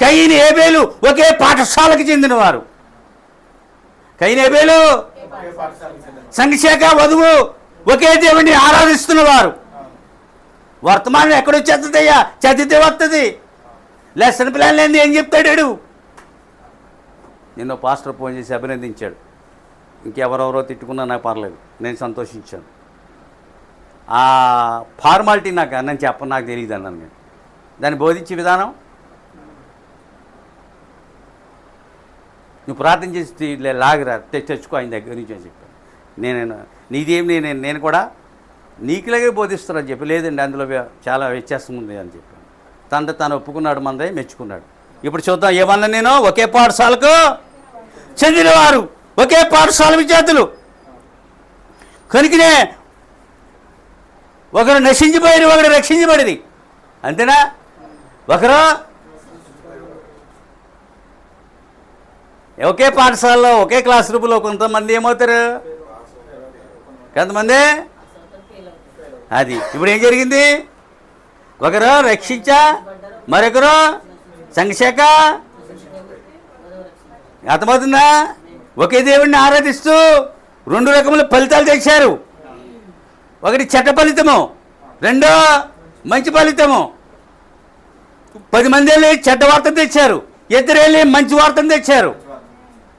కయీను హేబేలు ఒకే పాఠశాలకు చెందినవారు. కయీను హేబేలు సంఘశాఖ వధువు ఒకే దేవుడిని ఆరాధిస్తున్నవారు. వర్తమానం ఎక్కడొచ్చేస్తుందయ్యా? చదివితే వస్తుంది. లెసన్ ప్లాన్ లేని ఏం చెప్తాడు? నిన్న పాస్టర్ ఫోన్ చేసి అభినందించాడు. ఇంకెవరెవరో తిట్టుకున్నా నాకు పర్లేదు, నేను సంతోషించాను. ఆ ఫార్మాలిటీ నేను చెప్పను, నాకు తెలియదు అన్నాను. నేను దాన్ని బోధించే విధానం నువ్వు ప్రార్థన చేసి లాగిరా తెచ్చుకో ఆయన దగ్గర నుంచి అని చెప్పాను. నీదేం నేను కూడా నీకులాగే బోధిస్తున్నాను చెప్పి, లేదండి అందులో చాలా వ్యత్యాసం ఉంది అని చెప్పాను. తను ఒప్పుకున్నాడు, మందే మెచ్చుకున్నాడు. ఇప్పుడు చూద్దాం ఏమన్నా. నేను ఒకే పాఠశాలకు చెందినవారు, ఒకే పాఠశాల విద్యార్థులు కనుకనే ఒకరు నశించిపోయిన ఒకరు రక్షించబడింది. అంతేనా? ఒకరు ఒకే పాఠశాలలో ఒకే క్లాస్ రూమ్లో కొంతమంది ఏమవుతారు? కొంతమంది అది ఇప్పుడు ఏం జరిగింది? ఒకరు రక్షించా, మరొకరు సంఘశాఖ. అర్థమవుతుందా? ఒకే దేవుడిని ఆరాధిస్తూ రెండు రకముల ఫలితాలు తెచ్చారు. ఒకటి చెడ్డ ఫలితము, రెండో మంచి ఫలితము. 10 మంది వెళ్ళి చెడ్డ వార్తను తెచ్చారు, 2 వెళ్ళి మంచి వార్తను తెచ్చారు.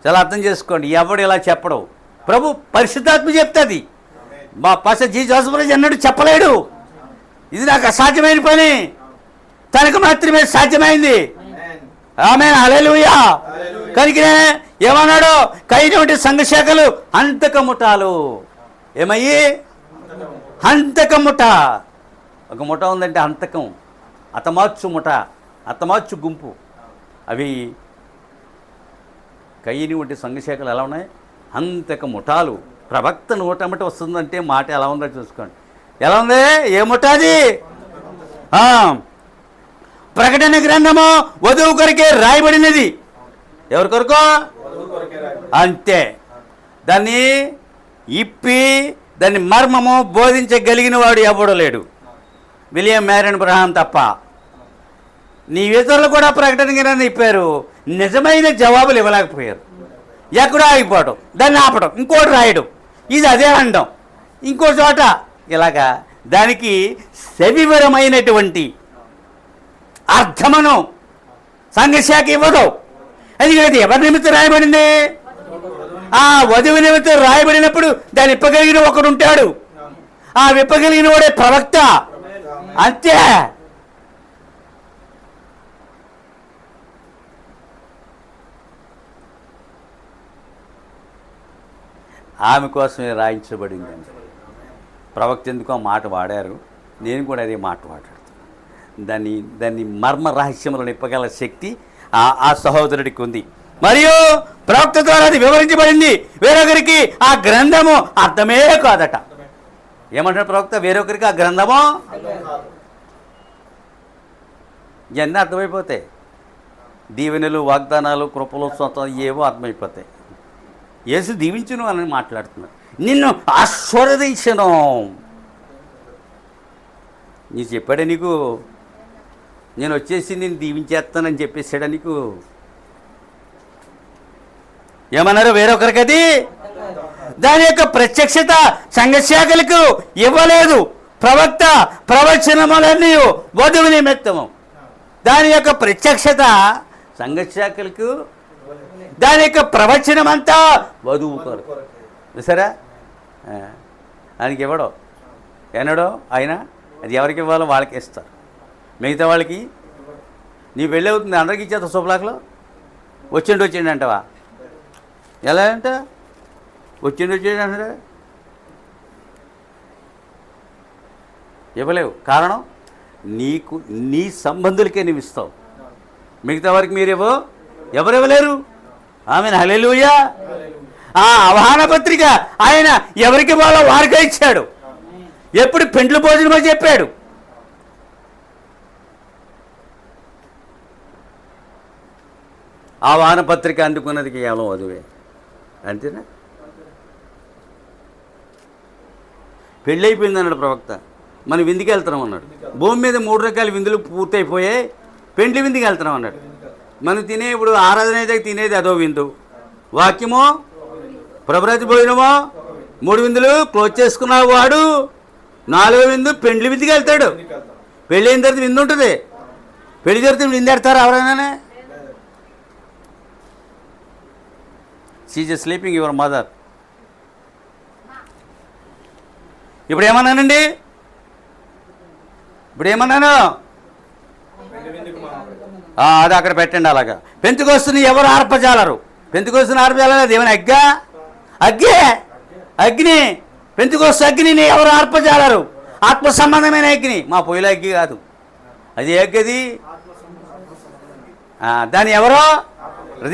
చాలా అర్థం చేసుకోండి. ఎవడు ఇలా చెప్పడు, ప్రభు పరిశుద్ధాత్మ చెప్తుంది. మా పాస్టర్ జి జోసఫ్ అన్నాడు, చెప్పలేడు. ఇది నాకు అసాధ్యమైన పని, తనకు మాత్రమే సాధ్యమైంది. ఆమేన్, హల్లెలూయా. కనుకనే ఏమన్నాడు? కయీను వంటి సంఘశాఖలు హంతకముఠాలు. ఏమయ్యి? హంతకముఠ. ఒక ముఠ ఉందంటే హంతకం, అతమార్చు ముఠ, అతమార్చు గుంపు. అవి కయీను వంటి సంఘశాఖలు ఎలా ఉన్నాయి? హంతక ముఠాలు. ప్రవక్త నోటమట వస్తుందంటే మాట ఎలా ఉందో చూసుకోండి. ఎలా ఉంది? ఏ ముఠ అది? ప్రకటన గ్రంథము వధువు కొరకే రాయబడినది. ఎవరి కొరకు? అంతే. దాన్ని ఇప్పి దాన్ని మర్మము బోధించగలిగిన వాడు ఎవడో లేడు, విలియం మ్యారియన్ బ్రహాం తప్ప. నీ ఇతరులు కూడా ప్రకటన గ్రంథం ఇప్పారు, నిజమైన జవాబులు ఇవ్వలేకపోయారు. ఎక్కడో ఆగిపోవడం, దాన్ని ఆపడం, ఇంకోటి రాయడం, ఇది అదే అనడం, ఇంకో చోట ఇలాగా. దానికి సవివరమైనటువంటి అర్థమను సంఘశాఖ ఇవ్వదు. ఎందుకంటే ఎవరి నిమిత్తం రాయబడింది? ఆ వధువు నిమిత్తం రాయబడినప్పుడు దాన్ని ఇప్పగలిగిన ఒకడు ఉంటాడు. ఆ విప్పగలిగిన వాడే ప్రవక్త. అంతే. ఆమె కోసమే రాయించబడింది అని ప్రవక్త ఎందుకో మాట వాడారు. నేను కూడా అదే మాట వాడాడుతున్నాను. దాన్ని మర్మ రహస్యములు నిప్పగల శక్తి ఆ సహోదరుడికి ఉంది. మరియు ప్రవక్త ద్వారా అది వివరించబడింది. వేరొకరికి ఆ గ్రంథము అర్థమే కాదట. ఏమంటాడు ప్రవక్త? వేరొకరికి ఆ గ్రంథము ఇవన్నీ అర్థమైపోతాయి. దీవెనలు, వాగ్దానాలు, కృపలు, స్వతం ఏవో అర్థమైపోతాయి. యేసు దీవించును అని మాట్లాడుతున్నాడు. నిన్ను ఆశీర్వదించను. నీ చెప్పాడా నీకు? నేను వచ్చేసి నేను దీవించేస్తానని చెప్పేసాడా నీకు? ఏమన్నారు? వేరొకరికి అది దాని యొక్క ప్రత్యక్షత సంఘశాఖలకు ఇవ్వలేదు. ప్రవక్త ప్రవచనములన్నీ వధువు నిమిత్తము. దాని యొక్క ప్రత్యక్షత సంఘశాఖలకు, దాని యొక్క ప్రవచనం అంతా వధువు కొరకు. సరే, ఆయనకి ఇవ్వడం ఎన్నడో ఆయన అది ఎవరికి ఇవ్వాలో వాళ్ళకి ఇస్తారు. మిగతా వాళ్ళకి నీ పెళ్ళి అవుతుంది, అందరికి ఇచ్చేస్తా శుభలాకలో. వచ్చిండు అంటావా? ఎలా అంటే వచ్చిండు అంటే ఇవ్వలేవు. కారణం నీకు నీ సంబంధులకే నువ్వు ఇస్తావు, మిగతా వారికి మీరేవో ఎవరు ఇవ్వలేరు. ఆమె హల్లెలూయా. ఆ ఆహ్వాన పత్రిక ఆయన ఎవరికి ఇవ్వాలో వారికే ఇచ్చాడు. ఎప్పుడు పెండ్లు భోజనమో చెప్పాడు. ఆహ్వాన పత్రిక అందుకున్నది కేవలం వధువే. అంతేనా? పెళ్ళి అయిపోయింది అన్నాడు ప్రవక్త. మనం విందుకి వెళ్తున్నాం అన్నాడు. భూమి మీద 3 రకాల విందులు పూర్తయిపోయాయి, పెండ్లి విందుకి వెళ్తున్నాం అన్నాడు. మనం తినే ఇప్పుడు ఆరాధన అయితే తినేది అదో విందు, వాక్యమో ప్రభురాత్రి భోజనమో 3 విందులు క్లోజ్ చేసుకున్న వాడు 4వ విందు పెండ్లి విందుకి వెళ్తాడు. పెళ్ళి అయిన తర్వాత విందు ఉంటుంది. పెళ్లి జరిగితే విందు ఎడతారు ఎవరైనా? She's sleeping your mother. ఇప్పుడు ఏమన్నానండి? ఇప్పుడు ఏమన్నాను? అది అక్కడ పెట్టండి. అలాగా పెంతుకొస్తుని ఎవరు ఆర్పజాలరు? పెంతుకొస్తుని ఆర్పజాలరు అది ఏమైనా అగ్ని. పెంతుకొస్తు అగ్నిని ఎవరు ఆర్పజాలరు? ఆత్మ సంబంధమైన అగ్ని. మా పొయ్యిలో అగ్గి కాదు, అది అగ్గది. దాని ఎవరో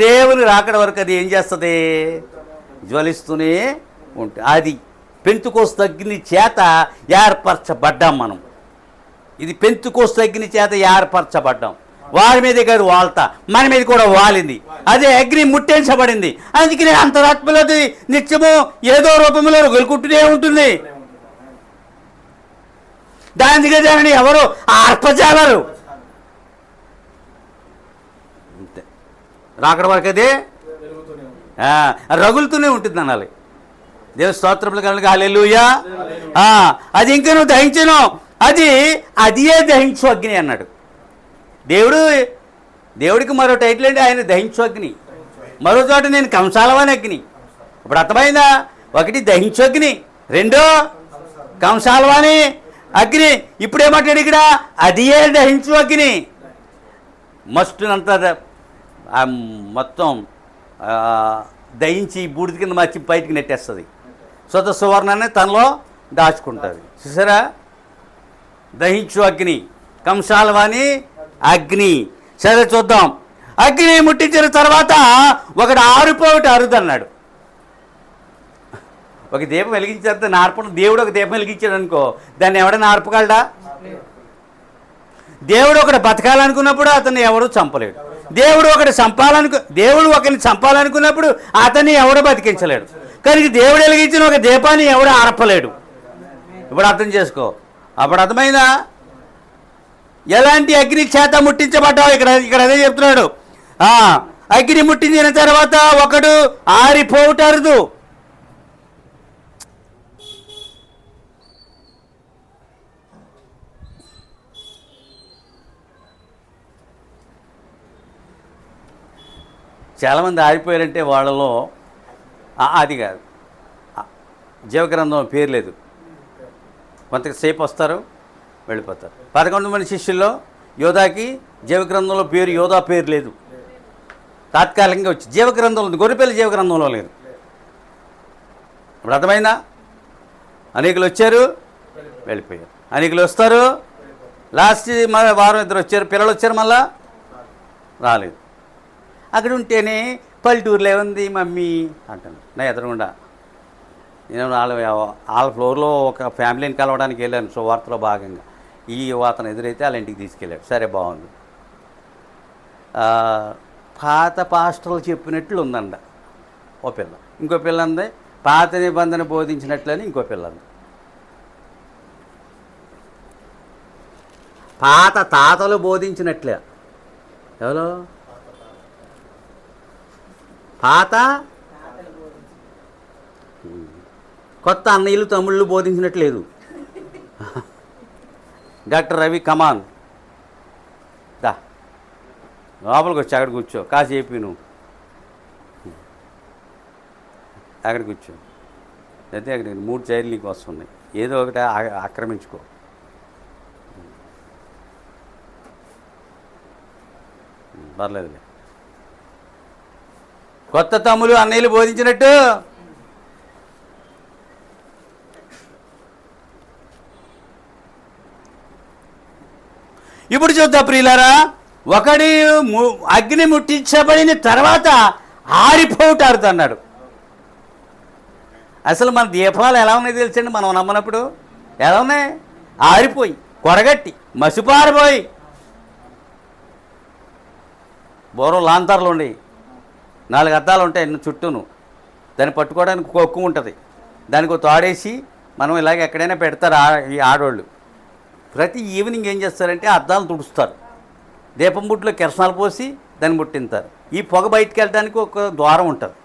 దేవుని రాకడ వరకు అది ఏం చేస్తుంది? జ్వలిస్తూనే ఉంటుంది. అది పెంతుకోస్తు అగ్ని చేత ఏర్పరచబడ్డాం మనం. ఇది పెంతుకోస్తు అగ్ని చేత ఏర్పరచబడ్డాం. వారి మీద కాదు వాళ్తా, మన మీద కూడా వాలింది. అదే అగ్ని ముట్టించబడింది. అందుకని అంతరాత్మలో నిత్యము ఏదో రూపంలో గెలుకుంటూనే ఉంటుంది. దానికి దానిని ఎవరు ఆర్పజాలరు. అంతే, రాకడ వరకు అదే రగులుతూనే ఉంటుంది అనాలి. దేవుని స్తోత్రములు కనుక హల్లెలూయా. అది ఇంకా నువ్వు దహించను, అదియే దహించు అగ్ని అన్నాడు దేవుడికి మరో టైటిల్ అంటే ఆయన దహించు అగ్ని. మరో చోట నేను కంసాలవాని అగ్ని. ఇప్పుడు అర్థమైందా? 1 దహించు అగ్ని, 2 కంసాలవాని అగ్ని. ఇప్పుడు ఏమంటాడు ఇక్కడ? అదియే దహించు అగ్ని. మస్టునంతా మొత్తం దహించి బూడిద కింద మార్చి బయటికి నెట్టేస్తుంది. స్వత సువర్ణాన్ని తనలో దాచుకుంటుంది. చూసారా? దహించు అగ్ని, కంసాలవాని అగ్ని. సరే చూద్దాం. అగ్ని ముట్టించిన తర్వాత ఒకడు ఆరిపోవటం అరుదన్నాడు. ఒక దీపం వెలిగించేస్తే నార్పడం. దేవుడు ఒక దీపం వెలిగించాడు అనుకో, దాన్ని ఎవడైనా ఆర్పగలడా? దేవుడు ఒకటి బతకాలనుకున్నప్పుడు అతన్ని ఎవరు చంపలేడు. దేవుడు ఒకరిని చంపాలనుకున్నప్పుడు అతన్ని ఎవడు బతికించలేడు. కానీ దేవుడు వెలిగించిన ఒక దీపాన్ని ఎవడు ఆర్పలేడు. ఇప్పుడు అర్థం చేసుకో. అప్పుడు అర్థమైందా? ఎలాంటి అగ్ని చేత ముట్టించబడ్డావు? ఇక్కడ అదే చెప్తున్నాడు. అగ్ని ముట్టించిన తర్వాత ఒకడు ఆరిపోవుటరుదు. చాలామంది ఆరిపోయారంటే వాళ్ళలో అది కాదు, జీవగ్రంథం పేరు లేదు. కొంతసేపు వస్తారు, వెళ్ళిపోతారు. 11 మంది శిష్యుల్లో యోధాకి జీవగ్రంథంలో పేరు, యోధా పేరు లేదు. తాత్కాలికంగా వచ్చి జీవగ్రంథంలో ఉంది, గొర్రెపిల్ల జీవగ్రంథంలో లేదు. ఇప్పుడు అర్థమైందా? అనేకులు వచ్చారు, వెళ్ళిపోయారు. అనేకులు వస్తారు, లాస్ట్ వారం 2 వచ్చారు, పిల్లలు వచ్చారు, మళ్ళా రాలేదు. అక్కడ ఉంటేనే పల్లెటూరులో ఉంది మమ్మీ అంటాను. నా ఎదురుగుండా నేను వాళ్ళ ఫ్లోర్లో ఒక ఫ్యామిలీని కలవడానికి వెళ్ళాను సువార్తలో భాగంగా. ఈ అతను ఎదురైతే వాళ్ళ ఇంటికి తీసుకెళ్ళాడు. సరే, బాగుంది. పాత పాస్టర్లు చెప్పినట్లు ఉందండ ఓ పిల్ల. ఇంకో పిల్ల ఉంది పాత నిబంధన బోధించినట్లని ఇంకో పిల్ల ఉంది. పాత తాతలు బోధించినట్లే. ఎవరో పాత కొత్త అన్నయ్యలు తమ్ముళ్ళు బోధించినట్లేదు. డాక్టర్ రవి కమాన్ దా లోపలికి వచ్చి అక్కడ కూర్చో, కాసేపు నువ్వు అక్కడ కూర్చో. అయితే అక్కడ 3 చైర్లు నీకు వస్తున్నాయి, ఏదో ఒకటి ఆక్రమించుకో. పర్లేదులే. కొత్త తమ్ములు అన్నయ్యలు బోధించినట్టు ఇప్పుడు చూద్దాం ప్రియులారా. ఒకడి అగ్ని ముట్టించబడిన తర్వాత ఆరిపోవుటారు అన్నాడు. అసలు మన దీపాలు ఎలా ఉన్నాయి తెలుసండి? మనం నమ్మనప్పుడు ఎలా ఉన్నాయి? ఆరిపోయి, కొడగట్టి, మసిపారిపోయి. పూర్వం లాంతర్లు ఉండేవి, 4 అద్దాలు ఉంటాయి చుట్టూను. దాన్ని పట్టుకోవడానికి కొక్కు ఉంటుంది, దానికి తాడేసి మనం ఇలాగ ఎక్కడైనా పెడతారు ఈ ఆడవాళ్ళు. ప్రతి ఈవినింగ్ ఏం చేస్తారంటే అద్దాలు తుడుస్తారు, దీపం బుట్లో కిరసనాలు పోసి దాన్ని ముట్టింతారు. ఈ పొగ బయటికి వెళ్ళడానికి ఒక ద్వారం ఉంటుంది.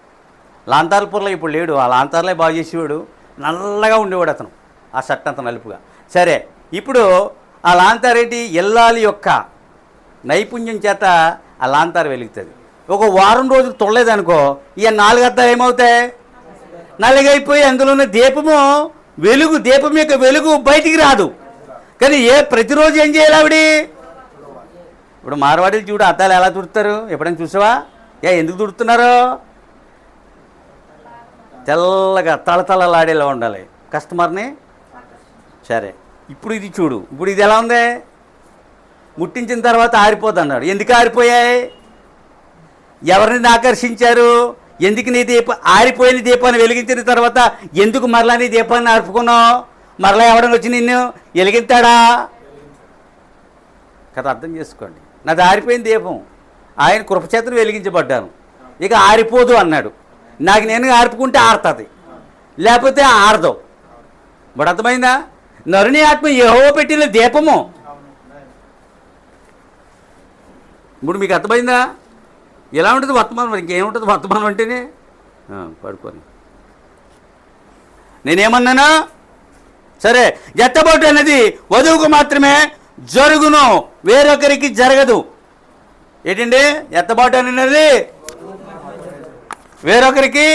లాంతార్పూర్లో ఇప్పుడు లేడు, ఆ లాంతార్లే బాగు చేసేవాడు. నల్లగా ఉండేవాడు అతను, ఆ షర్ట్ అంత నలుపుగా. సరే, ఇప్పుడు ఆ లాంతార్ ఏంటి, ఇల్లాలి యొక్క నైపుణ్యం చేత ఆ లాంతారు వెలుగుతుంది. ఒక వారం రోజులు తొడలేదనుకో, ఇక 4 అద్దాలు ఏమవుతాయి, నలుగైపోయి అందులో ఉన్న దీపము వెలుగు, దీపం యొక్క వెలుగు బయటికి రాదు. కానీ ప్రతిరోజు ఏం చేయాలి ఆవిడ? ఇప్పుడు మార్వాడీలు చూడు అద్దాలు ఎలా తుడుతారు, ఎప్పుడైనా చూసావా? ఎందుకు తుడుతున్నారు? తెల్లగా తళతళలాడేలా ఉండాలి కస్టమర్ని. సరే, ఇప్పుడు ఇది చూడు, ఇప్పుడు ఇది ఎలా ఉంది, ముట్టించిన తర్వాత ఆరిపోద్ది అన్నాడు. ఎందుకు ఆరిపోయాయి? ఎవరిని ఆకర్షించారు? ఎందుకు నీ ఆరిపోయిన దీపాన్ని వెలిగించిన తర్వాత ఎందుకు మరలా నీ దీపాన్ని ఆర్పుకున్నావు? మరలా ఎవడని వచ్చి నిన్ను వెలిగిస్తాడా? కథ అర్థం చేసుకోండి. నాది ఆరిపోయిన దీపం, ఆయన కృపచేతను వెలిగించబడ్డాను, ఇక ఆరిపోదు అన్నాడు. నాకు నేను ఆర్పుకుంటే ఆరుతుంది, లేకపోతే ఆరదు. ఇప్పుడు అర్థమైందా? నరుని ఆత్మ యెహోవా పెట్టిన దీపము. ఇప్పుడు మీకు అర్థమైందా? ఎలా ఉంటుంది వర్తమానం? ఇంకేముంటుంది వర్తమానం అంటేనే పడుకొని. నేనేమన్నానా? సరే, ఎత్తబాటు అనేది వధువుకు మాత్రమే జరుగును, వేరొకరికి జరగదు. ఏంటండి ఎత్తబాటు అనేది? వేరొకరికి.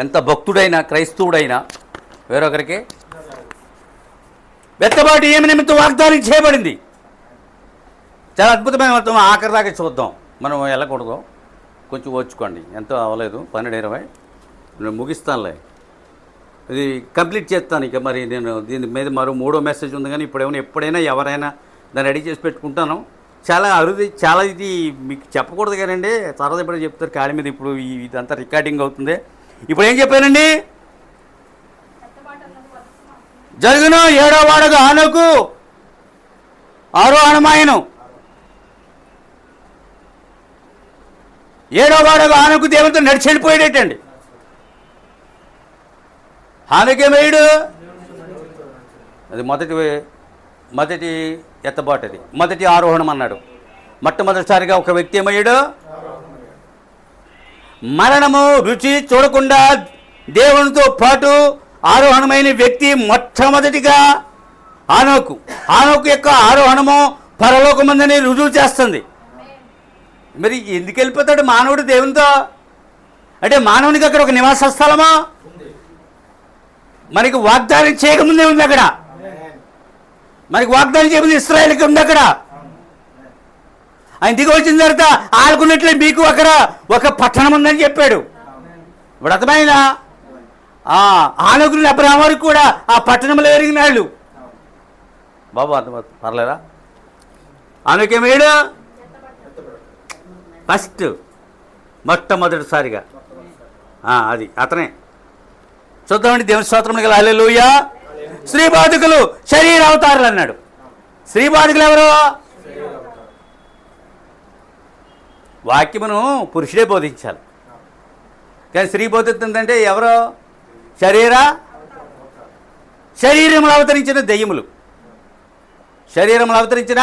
ఎంత భక్తుడైనా క్రైస్తవుడైనా వేరొకరికి. ఎత్తబాటు ఏమి నిమిత్తం వాగ్దానం చేయబడింది? చాలా అద్భుతమైన మొత్తం. ఆఖరి దాకా చూద్దాం, మనం వెళ్ళకూడదు. కొంచెం వచ్చుకోండి, ఎంతో అవ్వలేదు, 12:20 నేను ముగిస్తానులే, ఇది కంప్లీట్ చేస్తాను. ఇక మరి నేను దీని మీద మరో 3వ మెసేజ్ ఉంది, కానీ ఎప్పుడైనా ఎవరైనా దాన్ని రెడీ చేసి పెట్టుకుంటాను. చాలా అరుది, చాలా ఇది మీకు చెప్పకూడదు కానండి, తర్వాత ఎప్పుడో చెప్తారు ఖాళీ మీద. ఇప్పుడు ఇదంతా రికార్డింగ్ అవుతుంది. ఇప్పుడు ఏం చెప్పానండి? జరుగును 7వ వాడకు హానోకు, ఆరోహణమాయను. 7వ వాడకు హానోకు దేవునితో నడిచి వెళ్ళిపోయాడేటండి. హానోకేమయ్యాడు? అది మొదటి ఎత్తబాటు, అది మొదటి ఆరోహణం అన్నాడు. మొట్టమొదటిసారిగా ఒక వ్యక్తి ఏమయ్యాడు? మరణము రుచి చూడకుండా దేవునితో పాటు ఆరోహణమైన వ్యక్తి మొట్టమొదటిగా హానోకు. హానోకు యొక్క ఆరోహణము పరలోకమందని రుజువు చేస్తుంది. మరి ఎందుకు వెళ్ళిపోతాడు మానవుడు దేవునితో? అంటే మానవునికి అక్కడ ఒక నివాస స్థలమా? మనకి వాగ్దానం చేయకముందే ఉంది అక్కడ. మనకి వాగ్దానం చేయకముందు ఇశ్రాయేలుకి ఉంది అక్కడ. ఆయన దిగి వచ్చిన తర్వాత ఆడుకున్నట్లే మీకు అక్కడ ఒక పట్టణం ఉందని చెప్పాడు. ఇప్పుడు అర్థమైనా? ఆనకుని అబ్రహాము వారికి కూడా ఆ పట్టణంలో ఎరిగిన వాళ్ళు. బాబు అర్థమవుతుంది, పర్లేదా? ఆనకేమయ్యాడు? ఫస్ట్, మొట్టమొదటిసారిగా అది అతనే. చూద్దామండి. దేవుని స్తోత్రం గల హల్లెలూయా. స్త్రీ బాధికులు శరీర అవతారులు అన్నాడు. స్త్రీ బాధికులు ఎవరు? వాక్యమును పురుషుడే బోధించాలి, కానీ స్త్రీ బోధిస్తుందంటే ఎవరో? శరీరములు అవతరించిన దెయ్యములు. శరీరములు అవతరించిన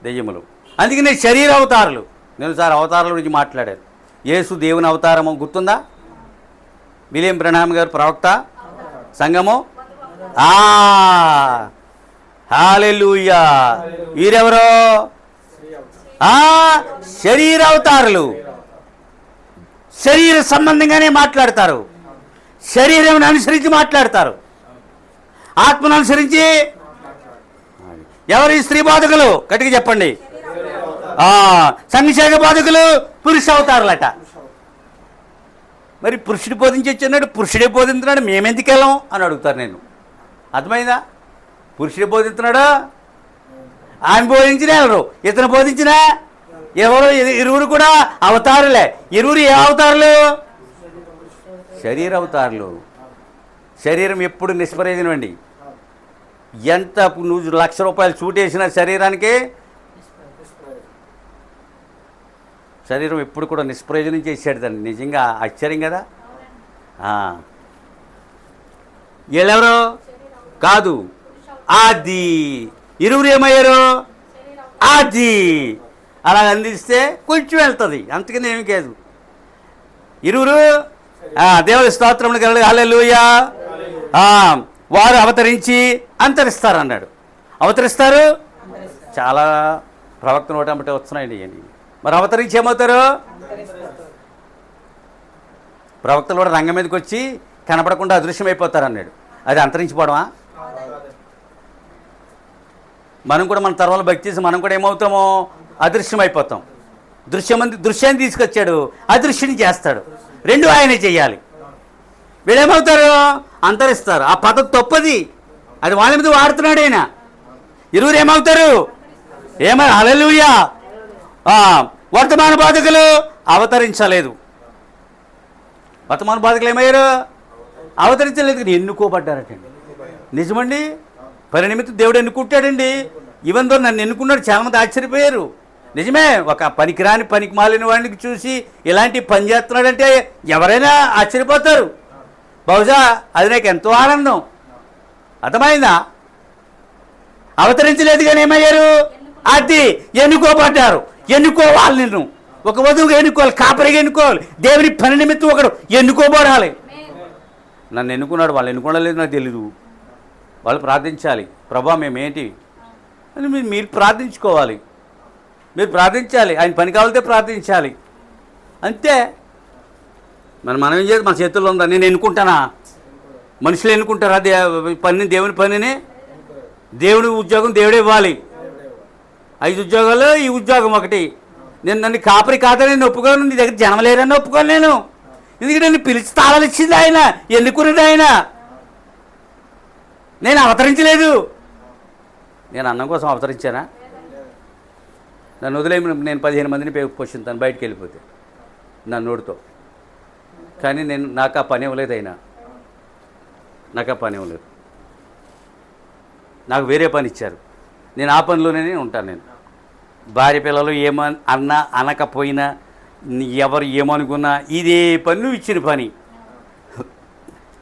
దెయ్యములు. అందుకనే శరీర అవతారులు. నేను సార్ అవతారాల గురించి మాట్లాడాను. యేసు దేవుని అవతారము గుర్తుందా? విలియం బ్రహ్నాం గారు ప్రవక్త, సంఘము. హల్లెలూయా. వీరెవరో? శరీర అవతారులు. శరీర సంబంధంగానే మాట్లాడతారు, శరీరం అనుసరించి మాట్లాడతారు, ఆత్మను అనుసరించి. ఎవరు ఈ స్త్రీ బాధకులు? గట్టిగా చెప్పండి. సంఘసేవక బాధకులు పురుష అవతారులట. మరి పురుషుడు బోధించొచ్చున్నాడు, పురుషుడే బోధిస్తున్నాడు, మేమెందుకు వెళ్ళాం అని అడుగుతారు. నేను అర్థమైందా? పురుషుడే బోధిస్తున్నాడు, ఆయన బోధించిన ఎవరు, ఇతను బోధించిన ఎవరు? ఇరువురు కూడా అవతారులే. ఇరువురు ఏ అవతారులు? శరీర అవతారులు. శరీరం ఎప్పుడు నిష్ప్రయోజనం అండి. ఎంత నువ్వు ₹1,00,000 చూటేసిన శరీరానికి, శరీరం ఎప్పుడు కూడా నిష్ప్రయోజనం చేసాడు దాన్ని. నిజంగా ఆశ్చర్యం కదా. వీళ్ళెవరు? కాదు, అది ఇరువురు ఏమయ్యారు? అది అలా అందిస్తే కొంచెం వెళ్తుంది, అంతకని ఏమి కాదు. ఇరువురు దేవుడి స్తోత్రములు కలగాలి, హల్లెలూయా. వారు అవతరించి అంతరిస్తారు అన్నాడు. అవతరిస్తారు, చాలా ప్రవక్త నోటంబటే వస్తున్నాయండి అని. మరి అవతరించి ఏమవుతారు? ప్రవక్తలు కూడా రంగం మీదకి వచ్చి కనపడకుండా అదృశ్యమైపోతారు అన్నాడు. అది అంతరించిపోవడమా? మనం కూడా మన తరంలో భక్తి చేసి మనం కూడా ఏమవుతామో? అదృశ్యమైపోతాం. దృశ్యాన్ని తీసుకొచ్చాడు, అదృశ్యాన్ని చేస్తాడు. రెండు ఆయనే చేయాలి. వీళ్ళేమవుతారు? అంతరిస్తారు. ఆ పద్ధతి తప్పది, అది వాళ్ళ మీద వాడుతున్నాడు ఆయన. ఇరువురు ఏమవుతారు? హల్లెలూయా. వర్తమాన బాధకులు అవతరించలేదు. వర్తమాన బాధకులు ఏమయ్యారు? అవతరించలేదు, కానీ ఎన్నుకోబడ్డారటండి. నిజమండి, పని నిమిత్తం దేవుడు ఎన్నుకుంటాడండి. ఇవందో నన్ను ఎన్నుకున్నాడు, చాలామంది ఆశ్చర్యపోయారు. నిజమే, ఒక పనికిరాని పనికి మాలిన వాడికి చూసి ఇలాంటి పని చేస్తున్నాడంటే ఎవరైనా ఆశ్చర్యపోతారు. బహుశా అది నాకు ఎంతో ఆనందం. అర్థమైందా? అవతరించలేదు కానీ ఏమయ్యారు? అది ఎన్నుకోబడ్డారు. ఎన్నుకోవాలి, నిన్ను ఒక వధువుగా ఎన్నుకోవాలి, కాపరిగా ఎన్నుకోవాలి. దేవుని పని నిమిత్తం ఒకడు ఎన్నుకోబడాలి. నన్ను ఎన్నుకున్నాడు, వాళ్ళు ఎన్నుకోవలేదు నాకు తెలీదు. వాళ్ళు ప్రార్థించాలి, ప్రభా మేమేంటి అని మీరు ప్రార్థించుకోవాలి. మీరు ప్రార్థించాలి, ఆయన పని కావాలితే ప్రార్థించాలి, అంతే. మనం ఏం చేయాలి? మన చేతుల్లో ఉందా? నేను ఎన్నుకుంటానా? మనుషులు ఎన్నుకుంటారా పని? దేవుని పనిని, దేవుని ఉద్యోగం దేవుడే ఇవ్వాలి. 5 ఉద్యోగాలు, ఈ ఉద్యోగం ఒకటి. నన్ను కాపరి కాదని నేను ఒప్పుకోను, నీ దగ్గర జనం లేరని ఒప్పుకోను నేను. ఎందుకంటే నన్ను పిలిచి తాళాలు ఇచ్చింది ఆయన, ఎన్నుకున్నది ఆయన. నేను అవతరించలేదు. నేను అన్నం కోసం అవతరించానా? నన్ను వదిలేమి, నేను 15 మందిని పోషిస్తాను బయటికి వెళ్ళిపోతే నా నోటితో. కానీ నాకు ఆ పని ఇవ్వలేదు అయినా, నాకు ఆ పని ఇవ్వలేదు. నాకు వేరే పని ఇచ్చారు, నేను ఆ పనిలోనే ఉంటాను. నేను భార్య పిల్లలు అన్నా అనకపోయినా, ఎవరు ఏమనుకున్నా, ఇదే పని నువ్వు ఇచ్చిన పని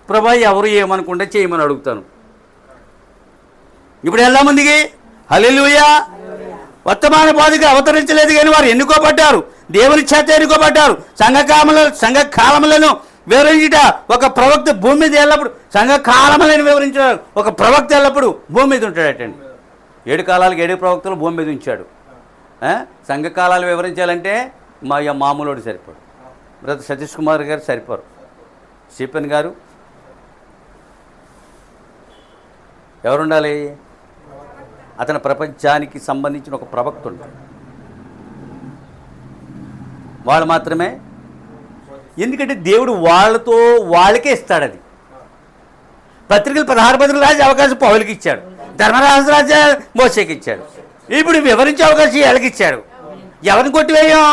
ప్రభా, ఎవరు ఏమనుకుంటే చేయమని అడుగుతాను. ఇప్పుడు ఎలా ముందుకి? హల్లెలూయా. వర్తమాన బాధగా అవతరించలేదు కానీ వారు ఎన్నుకోబడ్డారు, దేవుని చేత ఎన్నుకోబడ్డారు. సంఘకాలములను వివరించుట ఒక ప్రవక్త భూమి మీద ఎల్లప్పుడు, సంఘకాలములను వివరించాడు ఒక ప్రవక్త ఎల్లప్పుడు భూమి మీద ఉంటాడటండి. 7 కాలాలకు 7 ప్రవక్తలు భూమి మీద ఉంచాడు. సంఘకాలాలు వివరించాలంటే మామూలుడు సరిపోడు. బ్రదర్ సతీష్ కుమార్ గారు సరిపోరు, స్టీఫెన్ గారు. ఎవరుండాలి? అతని ప్రపంచానికి సంబంధించిన ఒక ప్రవక్త ఉంటాడు, వాళ్ళు మాత్రమే. ఎందుకంటే దేవుడు వాళ్ళకే ఇస్తాడు. అది పత్రికలు 16 పత్రికలు రాసే అవకాశం పౌలుకి ఇచ్చాడు, ధర్మరాజు మోసేకి ఇచ్చాడు. ఇప్పుడు వివరించే అవకాశం వీళ్ళకి ఇచ్చాడు. ఎవరిని కొట్టివేయం?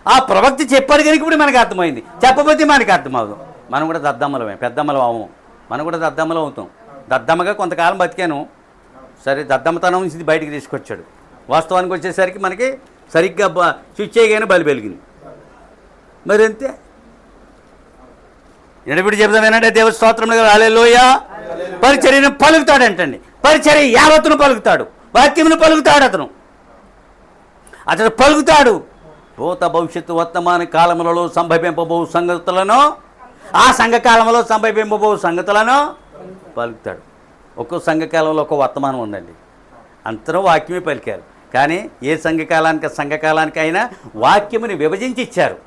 ఆ ప్రవక్త చెప్పాడు కనుక ఇప్పుడు మనకు అర్థమైంది, చెప్పబోతే మనకి అర్థమవుతాం. మనం కూడా దద్దమ్మలమే, పెద్దమ్మలం అవ్వం. మనం కూడా దద్దమ్మలం అవుతాం. దద్దమ్మగా కొంతకాలం బతికాను, సరే దద్దమ్మతనం నుంచి బయటికి తీసుకొచ్చాడు. వాస్తవానికి వచ్చేసరికి మనకి సరిగ్గా స్విచ్ చేయగానే బలి వెలిగింది. మరి అంతే. ఎడబిడి చెప్తాం ఏంటంటే దేవుడి స్తోత్రములు హల్లెలూయా. పరిచర్యను పలుకుతాడంటండి, పరిచర్య యావత్తును పలుకుతాడు, వాక్యమును పలుకుతాడు. అతను పలుకుతాడు. భూత భవిష్యత్తు వర్తమాన కాలములలో సంభవింపబో సంగతులను, ఆ సంఘకాలంలో సంభవింపబో సంగతులను పలుకుతాడు. ఒక్కో సంఘకాలంలో ఒక్కో వర్తమానం ఉందండి, అందరూ వాక్యమే పలికారు. కానీ ఏ సంఘకాలానికి అయినా వాక్యముని విభజించి ఇచ్చారు.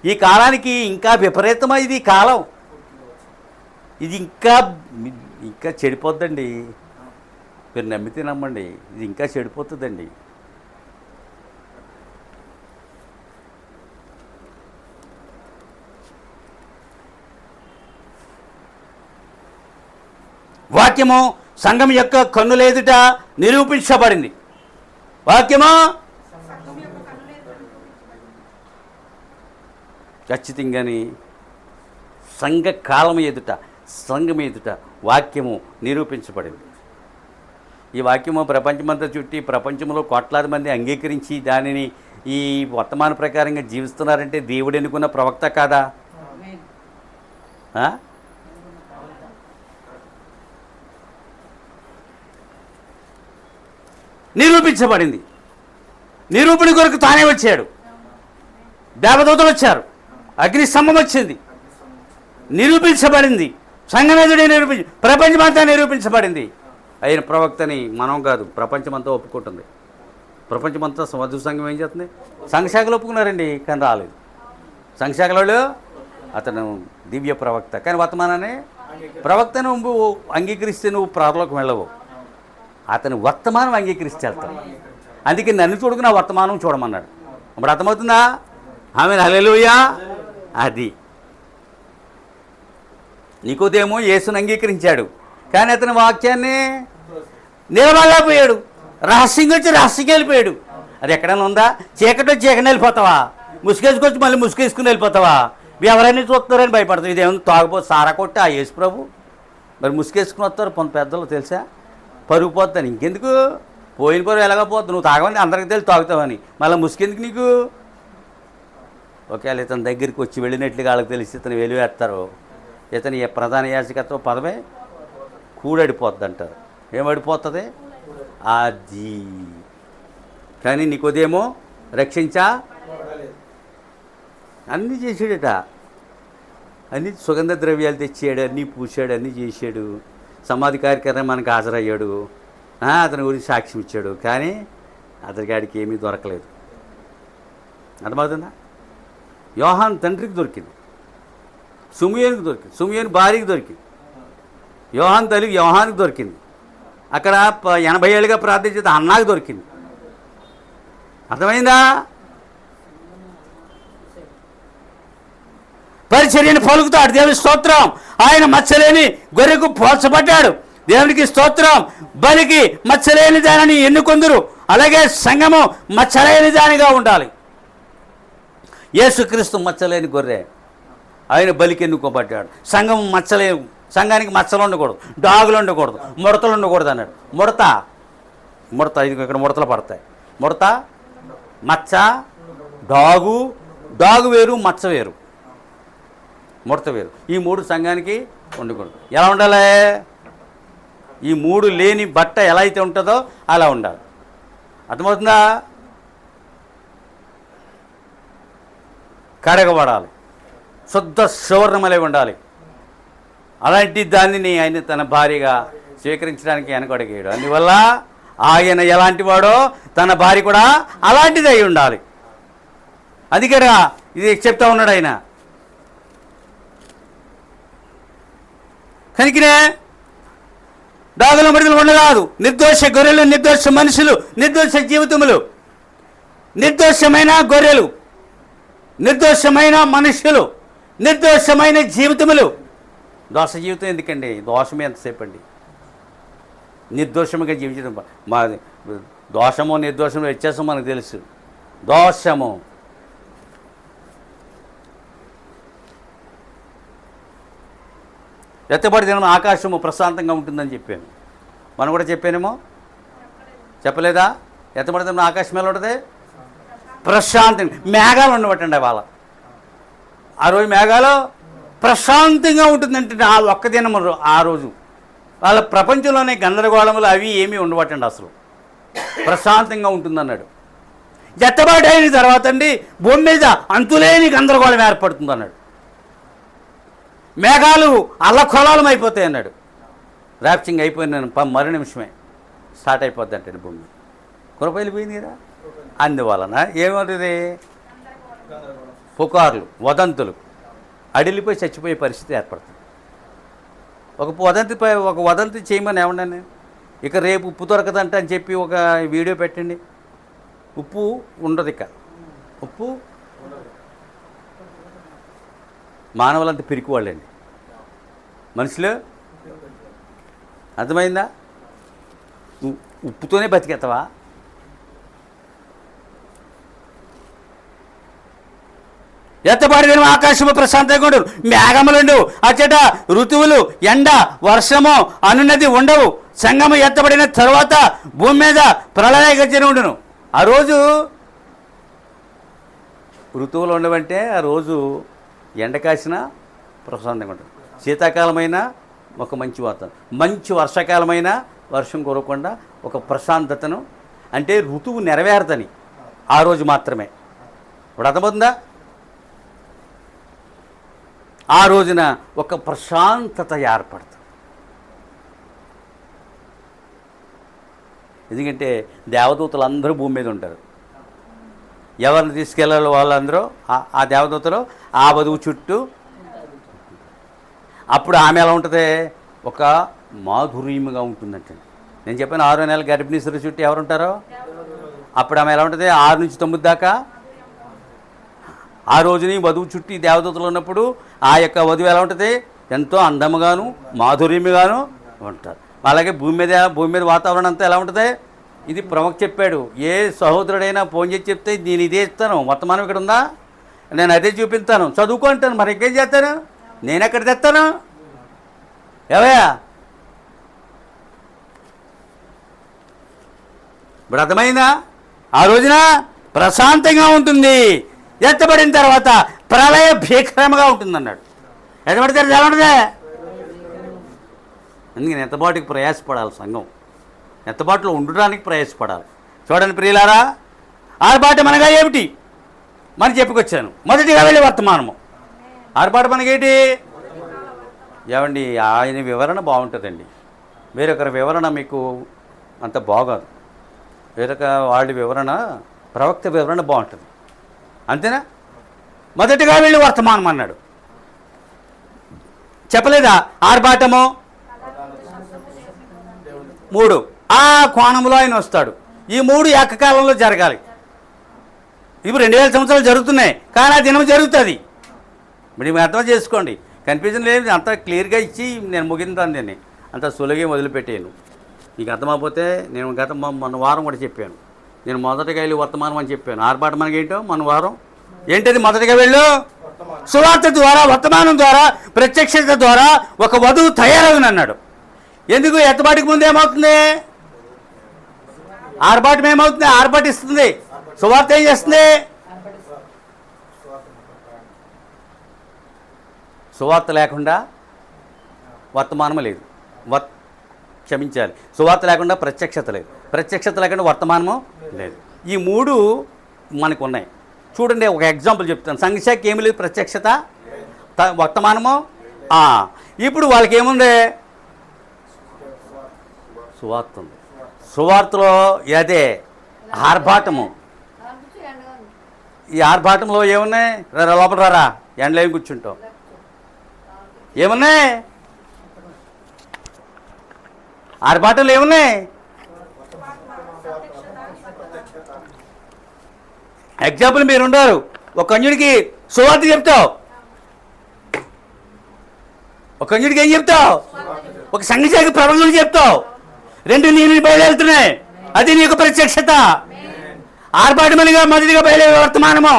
ఈ కాలానికి ఇంకా విపరీతమైంది కాలం, ఇది ఇంకా చెడిపోద్దండి. మీరు నమ్మితే నమ్మండి, ఇది ఇంకా చెడిపోతుందండి. వాక్యము సంఘం యొక్క కన్నులేదుట నిరూపించబడింది. వాక్యము ఖచ్చితంగాని సంఘం ఎదుట వాక్యము నిరూపించబడింది. ఈ వాక్యము ప్రపంచమంతా చుట్టి ప్రపంచంలో కోట్లాది మంది అంగీకరించి దానిని ఈ వర్తమాన ప్రకారంగా జీవిస్తున్నారంటే దేవుడు ఎన్నుకున్న ప్రవక్త కాదా? నిరూపించబడింది. నిరూపణ కొరకు తానే వచ్చాడు. దేవదూతలు వచ్చారు, అగ్ని స్తంభం వచ్చింది, నిరూపించబడింది. సంఘమేదుడే ప్రపంచమంతా నిరూపించబడింది. ఆయన ప్రవక్తని మనం కాదు, ప్రపంచమంతా ఒప్పుకుంటుంది. ప్రపంచమంతా మధు సంఘం ఏం చేస్తుంది? సంఘశాఖలు ఒప్పుకున్నారండి, కానీ రాలేదు. సంఘశాఖలో అతను దివ్య ప్రవక్త, కానీ వర్తమానాన్ని ప్రవక్తను నువ్వు అంగీకరిస్తే నువ్వు పరలోకం వెళ్ళవు. అతని వర్తమానం అంగీకరిస్తే వెళ్తాను. అందుకే నన్ను చూడుకు నా వర్తమానం చూడమన్నాడు. ఇప్పుడు అర్థమవుతుందా? ఆమె హల్లెలూయా. అది నికోదేమో యేసుని అంగీకరించాడు, కానీ అతని వాక్యాన్ని నిలబడలేకపోయాడు. రహస్యంగా వచ్చి రహస్యంగా వెళ్ళిపోయాడు. అది ఎక్కడైనా ఉందా? చీకటి వచ్చి చీకటి వెళ్ళిపోతావా? ముసుగేసుకొచ్చి మళ్ళీ ముసుగేసుకుని వెళ్ళిపోతావా? ఎవరైనా చూస్తారని భయపడతావు. ఇదేమన్నా తాగిపోతే సారా కొట్టి ఆ యేసు ప్రభు మరి ముసుగేసుకుని వస్తారు కొంత పెద్దలు, తెలుసా? పరుగు పోతాను. ఇంకెందుకు? పోయిన పరుగు ఎలాగ పోద్దు? నువ్వు తాగమని అందరికి తెలిసి తాగుతావని మళ్ళీ ముసుకెందుకు నీకు? ఒకవేళ ఇతని దగ్గరికి వచ్చి వెళ్ళినట్లుగా వాళ్ళకి తెలిసి ఇతను వెలివేస్తారు. ఇతని ప్రధాన యాజకత్వ పదమే కూడడిపోద్ది అంటారు. ఏమడిపోతుంది? అది. కానీ నికోదేమో రక్షించా అన్నీ చేసాడట. అన్నీ సుగంధ ద్రవ్యాలు తెచ్చాడు, అన్నీ పూసాడు, అన్నీ చేశాడు. సమాధి కార్యక్రమానికి హాజరయ్యాడు, అతని గురించి సాక్ష్యం ఇచ్చాడు. కానీ అతని గాడికి ఏమీ దొరకలేదు. అర్థమవుతుందా? యోహాన్ తండ్రికి దొరికింది, సుమియోనికి దొరికింది, సుమియోని భార్యకి దొరికింది, యోహాన్ తల్లి యోహానికి దొరికింది. అక్కడ 80 ఏళ్ళుగా ప్రార్థించేది అన్నాకు దొరికింది. అర్థమైందా? పరిచర్యను పలుకుతాడు. దేవుని స్తోత్రం. ఆయన మచ్చలేని గొర్రెకు పోల్చబడ్డాడు. దేవునికి స్తోత్రం. బలికి మచ్చలేని దానిని ఎన్నుకొందురు. అలాగే సంఘము మచ్చలేని దానిగా ఉండాలి. యేసుక్రీస్తు మచ్చలేని గొర్రె, ఆయన బలికి ఎన్నుకోబడ్డాడు. సంఘం మచ్చలేవు, సంఘానికి మచ్చలు ఉండకూడదు, డాగులు ఉండకూడదు, ముడతలు ఉండకూడదు అన్నాడు. ముడత ఇది ఇక్కడ ముడతలు పడతాయి. ముడత, మచ్చ, డాగు వేరు, మచ్చ వేరు, ముడత వేరు. ఈ 3 సంఘానికి ఉండకూడదు. ఎలా ఉండాలి? ఈ 3 లేని బట్ట ఎలా అయితే ఉంటుందో అలా ఉండాలి. అర్థమవుతుందా? కడగబడాలి, శుద్ధ సువర్ణమలై ఉండాలి. అలాంటి దానిని ఆయన తన భార్యగా స్వీకరించడానికి వెనకడిగాడు. అందువల్ల ఆయన ఎలాంటి వాడో తన భార్య కూడా అలాంటిది అయి ఉండాలి. అందుకే ఇది చెప్తా ఉన్నాడు ఆయన. కనుకనే డాగుల మడుగులు ఉండరాదు. నిర్దోష గొర్రెలు, నిర్దోష మనుషులు, నిర్దోష జీవితములు, నిర్దోషమైన గొర్రెలు, నిర్దోషమైన మనుషులు, నిర్దోషమైన జీవితములు. దోష జీవితం ఎందుకండి? దోషమే ఎంతసేపు అండి? నిర్దోషముగా జీవించడం. మా దోషము నిర్దోషము వ్యత్యాసం మనకు తెలుసు. దోషము ఎత్తబడి దినం ఆకాశము ప్రశాంతంగా ఉంటుందని చెప్పాను. మనం కూడా చెప్పానేమో, చెప్పలేదా? ఎత్తబడి దినం ఆకాశం ఎలా ఉంటుంది? ప్రశాంతంగా. మేఘాలు ఉండబట్టండి వాళ్ళ. ఆ రోజు మేఘాలు ప్రశాంతంగా ఉంటుందంటే ఆ ఒక్క దినం ఆ రోజు వాళ్ళ ప్రపంచంలోనే గందరగోళములు అవి ఏమీ ఉండబట్టండి, అసలు ప్రశాంతంగా ఉంటుందన్నాడు. ఎత్తబడి అయిన తర్వాత అండి భూమి మీద అంతులేని గందరగోళం ఏర్పడుతుంది అన్నాడు. మేఘాలు అల్లకొలాలం అయిపోతాయి అన్నాడు. ర్యాప్చింగ్ అయిపోయినాను మరు నిమిషమే స్టార్ట్ అయిపోద్ది అంటే భూమి కురపైలిపోయింది కదా. అందువలన ఏమవుతుంది? పుకార్లు, వదంతులు, అడిలిపోయి చచ్చిపోయే పరిస్థితి ఏర్పడుతుంది. ఒక వదంతి చేయమని ఏమన్నా ఇక రేపు ఉప్పు దొరకదంట అని చెప్పి ఒక వీడియో పెట్టండి. ఉప్పు ఉండదు, ఇక ఉప్పు. మానవులంతా పిరికి వాళ్ళండి మనుషులు. అర్థమైందా? ఉప్పుతోనే బతికెత్తవా? ఎత్తబడి ఆకాశము ప్రశాంతంగా ఉండవు, మేఘములుండవు, అచ్చట ఋతువులు, ఎండ, వర్షము అనున్నది ఉండవు. సంగము ఎత్తబడిన తర్వాత భూమి మీద ప్రళయ గర్జన ఉండును. ఆ రోజు ఋతువులు ఉండవంటే ఆ రోజు ఎండ కాసిన ప్రశాంతంగా ఉంటుంది. శీతాకాలమైన ఒక మంచి వాతావరణం, మంచి వర్షాకాలమైన వర్షం కురవకుండా ఒక ప్రశాంతతను అంటే ఋతువు నెరవేరదని ఆ రోజు మాత్రమే. ఇప్పుడు అర్థమవుతుందా? ఆ రోజున ఒక ప్రశాంతత ఏర్పడుతుంది. ఎందుకంటే దేవదూతలు అందరూ భూమి మీద ఉంటారు. ఎవరిని తీసుకెళ్ళాలో వాళ్ళందరూ ఆ దేవదూతలు ఆ వధువు చుట్టూ. అప్పుడు ఆమె ఎలా ఉంటుంది? ఒక మాధుర్యముగా ఉంటుందంటండి. నేను చెప్పాను 6వ నెల గర్భిణీ స్త్రీ చుట్టూ ఎవరుంటారో అప్పుడు ఆమె ఎలా ఉంటుంది? 6 నుంచి 9 దాకా ఆ రోజుని వధువు చుట్టూ దేవదూతలు ఉన్నప్పుడు ఆ యొక్క వధువు ఎలా ఉంటుంది? ఎంతో అందముగాను మాధుర్యముగాను ఉంటారు. అలాగే భూమి మీద వాతావరణం అంతా ఎలా ఉంటుంది? ఇది ప్రవక్త చెప్పాడు. ఏ సహోదరుడైనా ఫోన్ చేసి చెప్తే నేను ఇదే ఇస్తాను, వర్తమానం ఇక్కడ ఉందా, నేను అదే చూపిస్తాను, చదువుకో అంటాను. మరి ఇంకేం చేస్తాను? నేను ఎక్కడ తెస్తాను? ఏవయ్యా ఇప్పుడు అర్థమైందా? ఆ రోజున ప్రశాంతంగా ఉంటుంది. ఎత్తబడిన తర్వాత ప్రళయ భీకరంగా ఉంటుంది అన్నాడు. ఎత్తబడితే ఎలా ఉంటుంది? అందుకని ఎత్తబాటుకి ప్రయాసపడాలి సంఘం. ఎత్తబాటులో ఉండడానికి ప్రయాసపడాలి. చూడండి ప్రియులారా, ఆర్భాటం అనగా ఏమిటి మనం చెప్పుకొచ్చాను. మొదటిగా వెళ్ళి వర్తమానము. ఆర్భాటం మనకేంటి? ఏమండి, ఆయన వివరణ బాగుంటుందండి. వేరొకరి వివరణ మీకు అంత బాగోదు. వేరొక వాళ్ళ వివరణ, ప్రవక్త వివరణ బాగుంటుంది. అంతేనా? మొదటిగా వెళ్ళి వర్తమానం అన్నాడు. చెప్పలేదా? ఆర్భాటము 3 ఆ కోణంలో ఆయన వస్తాడు. ఈ 3 ఏకకాలంలో జరగాలి. ఇప్పుడు 2000 సంవత్సరాలు జరుగుతున్నాయి, కానీ ఆ దినం జరుగుతుంది. మీరు అర్థం చేసుకోండి. కన్ఫ్యూజన్ లేదు. అంతా క్లియర్గా ఇచ్చి నేను ముగిందాను. దీన్ని అంత సులువుగా వదిలిపెట్టాను. మీకు అర్థమైపోతే నేను మొన్న వారం కూడా చెప్పాను. నేను మొదటగా వెళ్ళి వర్తమానం అని చెప్పాను. ఆర్భాటం మనకి ఏంటో మన వారం ఏంటది? మొదటగా వెళ్ళు. సువార్త ద్వారా, వర్తమానం ద్వారా, ప్రత్యక్షత ద్వారా ఒక వధువు తయారవును అన్నాడు. ఎందుకు? ఎత్తబాటికి ముందు ఏమవుతుంది? ఆర్భాటం ఏమవుతుంది? ఆర్భాటిస్తుంది. సువార్త ఏం చేస్తుంది? సువార్త లేకుండా వర్తమానం లేదు. క్షమించాలి, సువార్త లేకుండా ప్రత్యక్షత లేదు. ప్రత్యక్షత లేకుండా వర్తమానము లేదు. ఈ 3 మనకు ఉన్నాయి. చూడండి, ఒక ఎగ్జాంపుల్ చెప్తాను. సంఘశాఖకి ఏమి లేదు, ప్రత్యక్షత, వర్తమానము. ఇప్పుడు వాళ్ళకి ఏముంది? సువార్త ఉంది. సువార్తలో అదే ఆర్భాటము. ఈ ఆర్భాటంలో ఏమున్నాయి? లోపల రారా, ఎండలో ఏమి కూర్చుంటావు? ఏమున్నాయి? ఆర్భాటంలో ఏమున్నాయి? ఎగ్జాంపుల్ మీరు ఉన్నారు. ఒక కన్యుడికి సువార్త చెప్తావు. ఒక కన్యుడికి ఏం చెప్తావు? ఒక సంఘశాఖ ప్రవచనం చెప్తావు. 2 నేను బయలుదేరుతున్నాయి. అది నీకు ప్రత్యక్షత. ఆర్భాటమనిగా మొదటిగా బయలుదేరే వర్తమానము.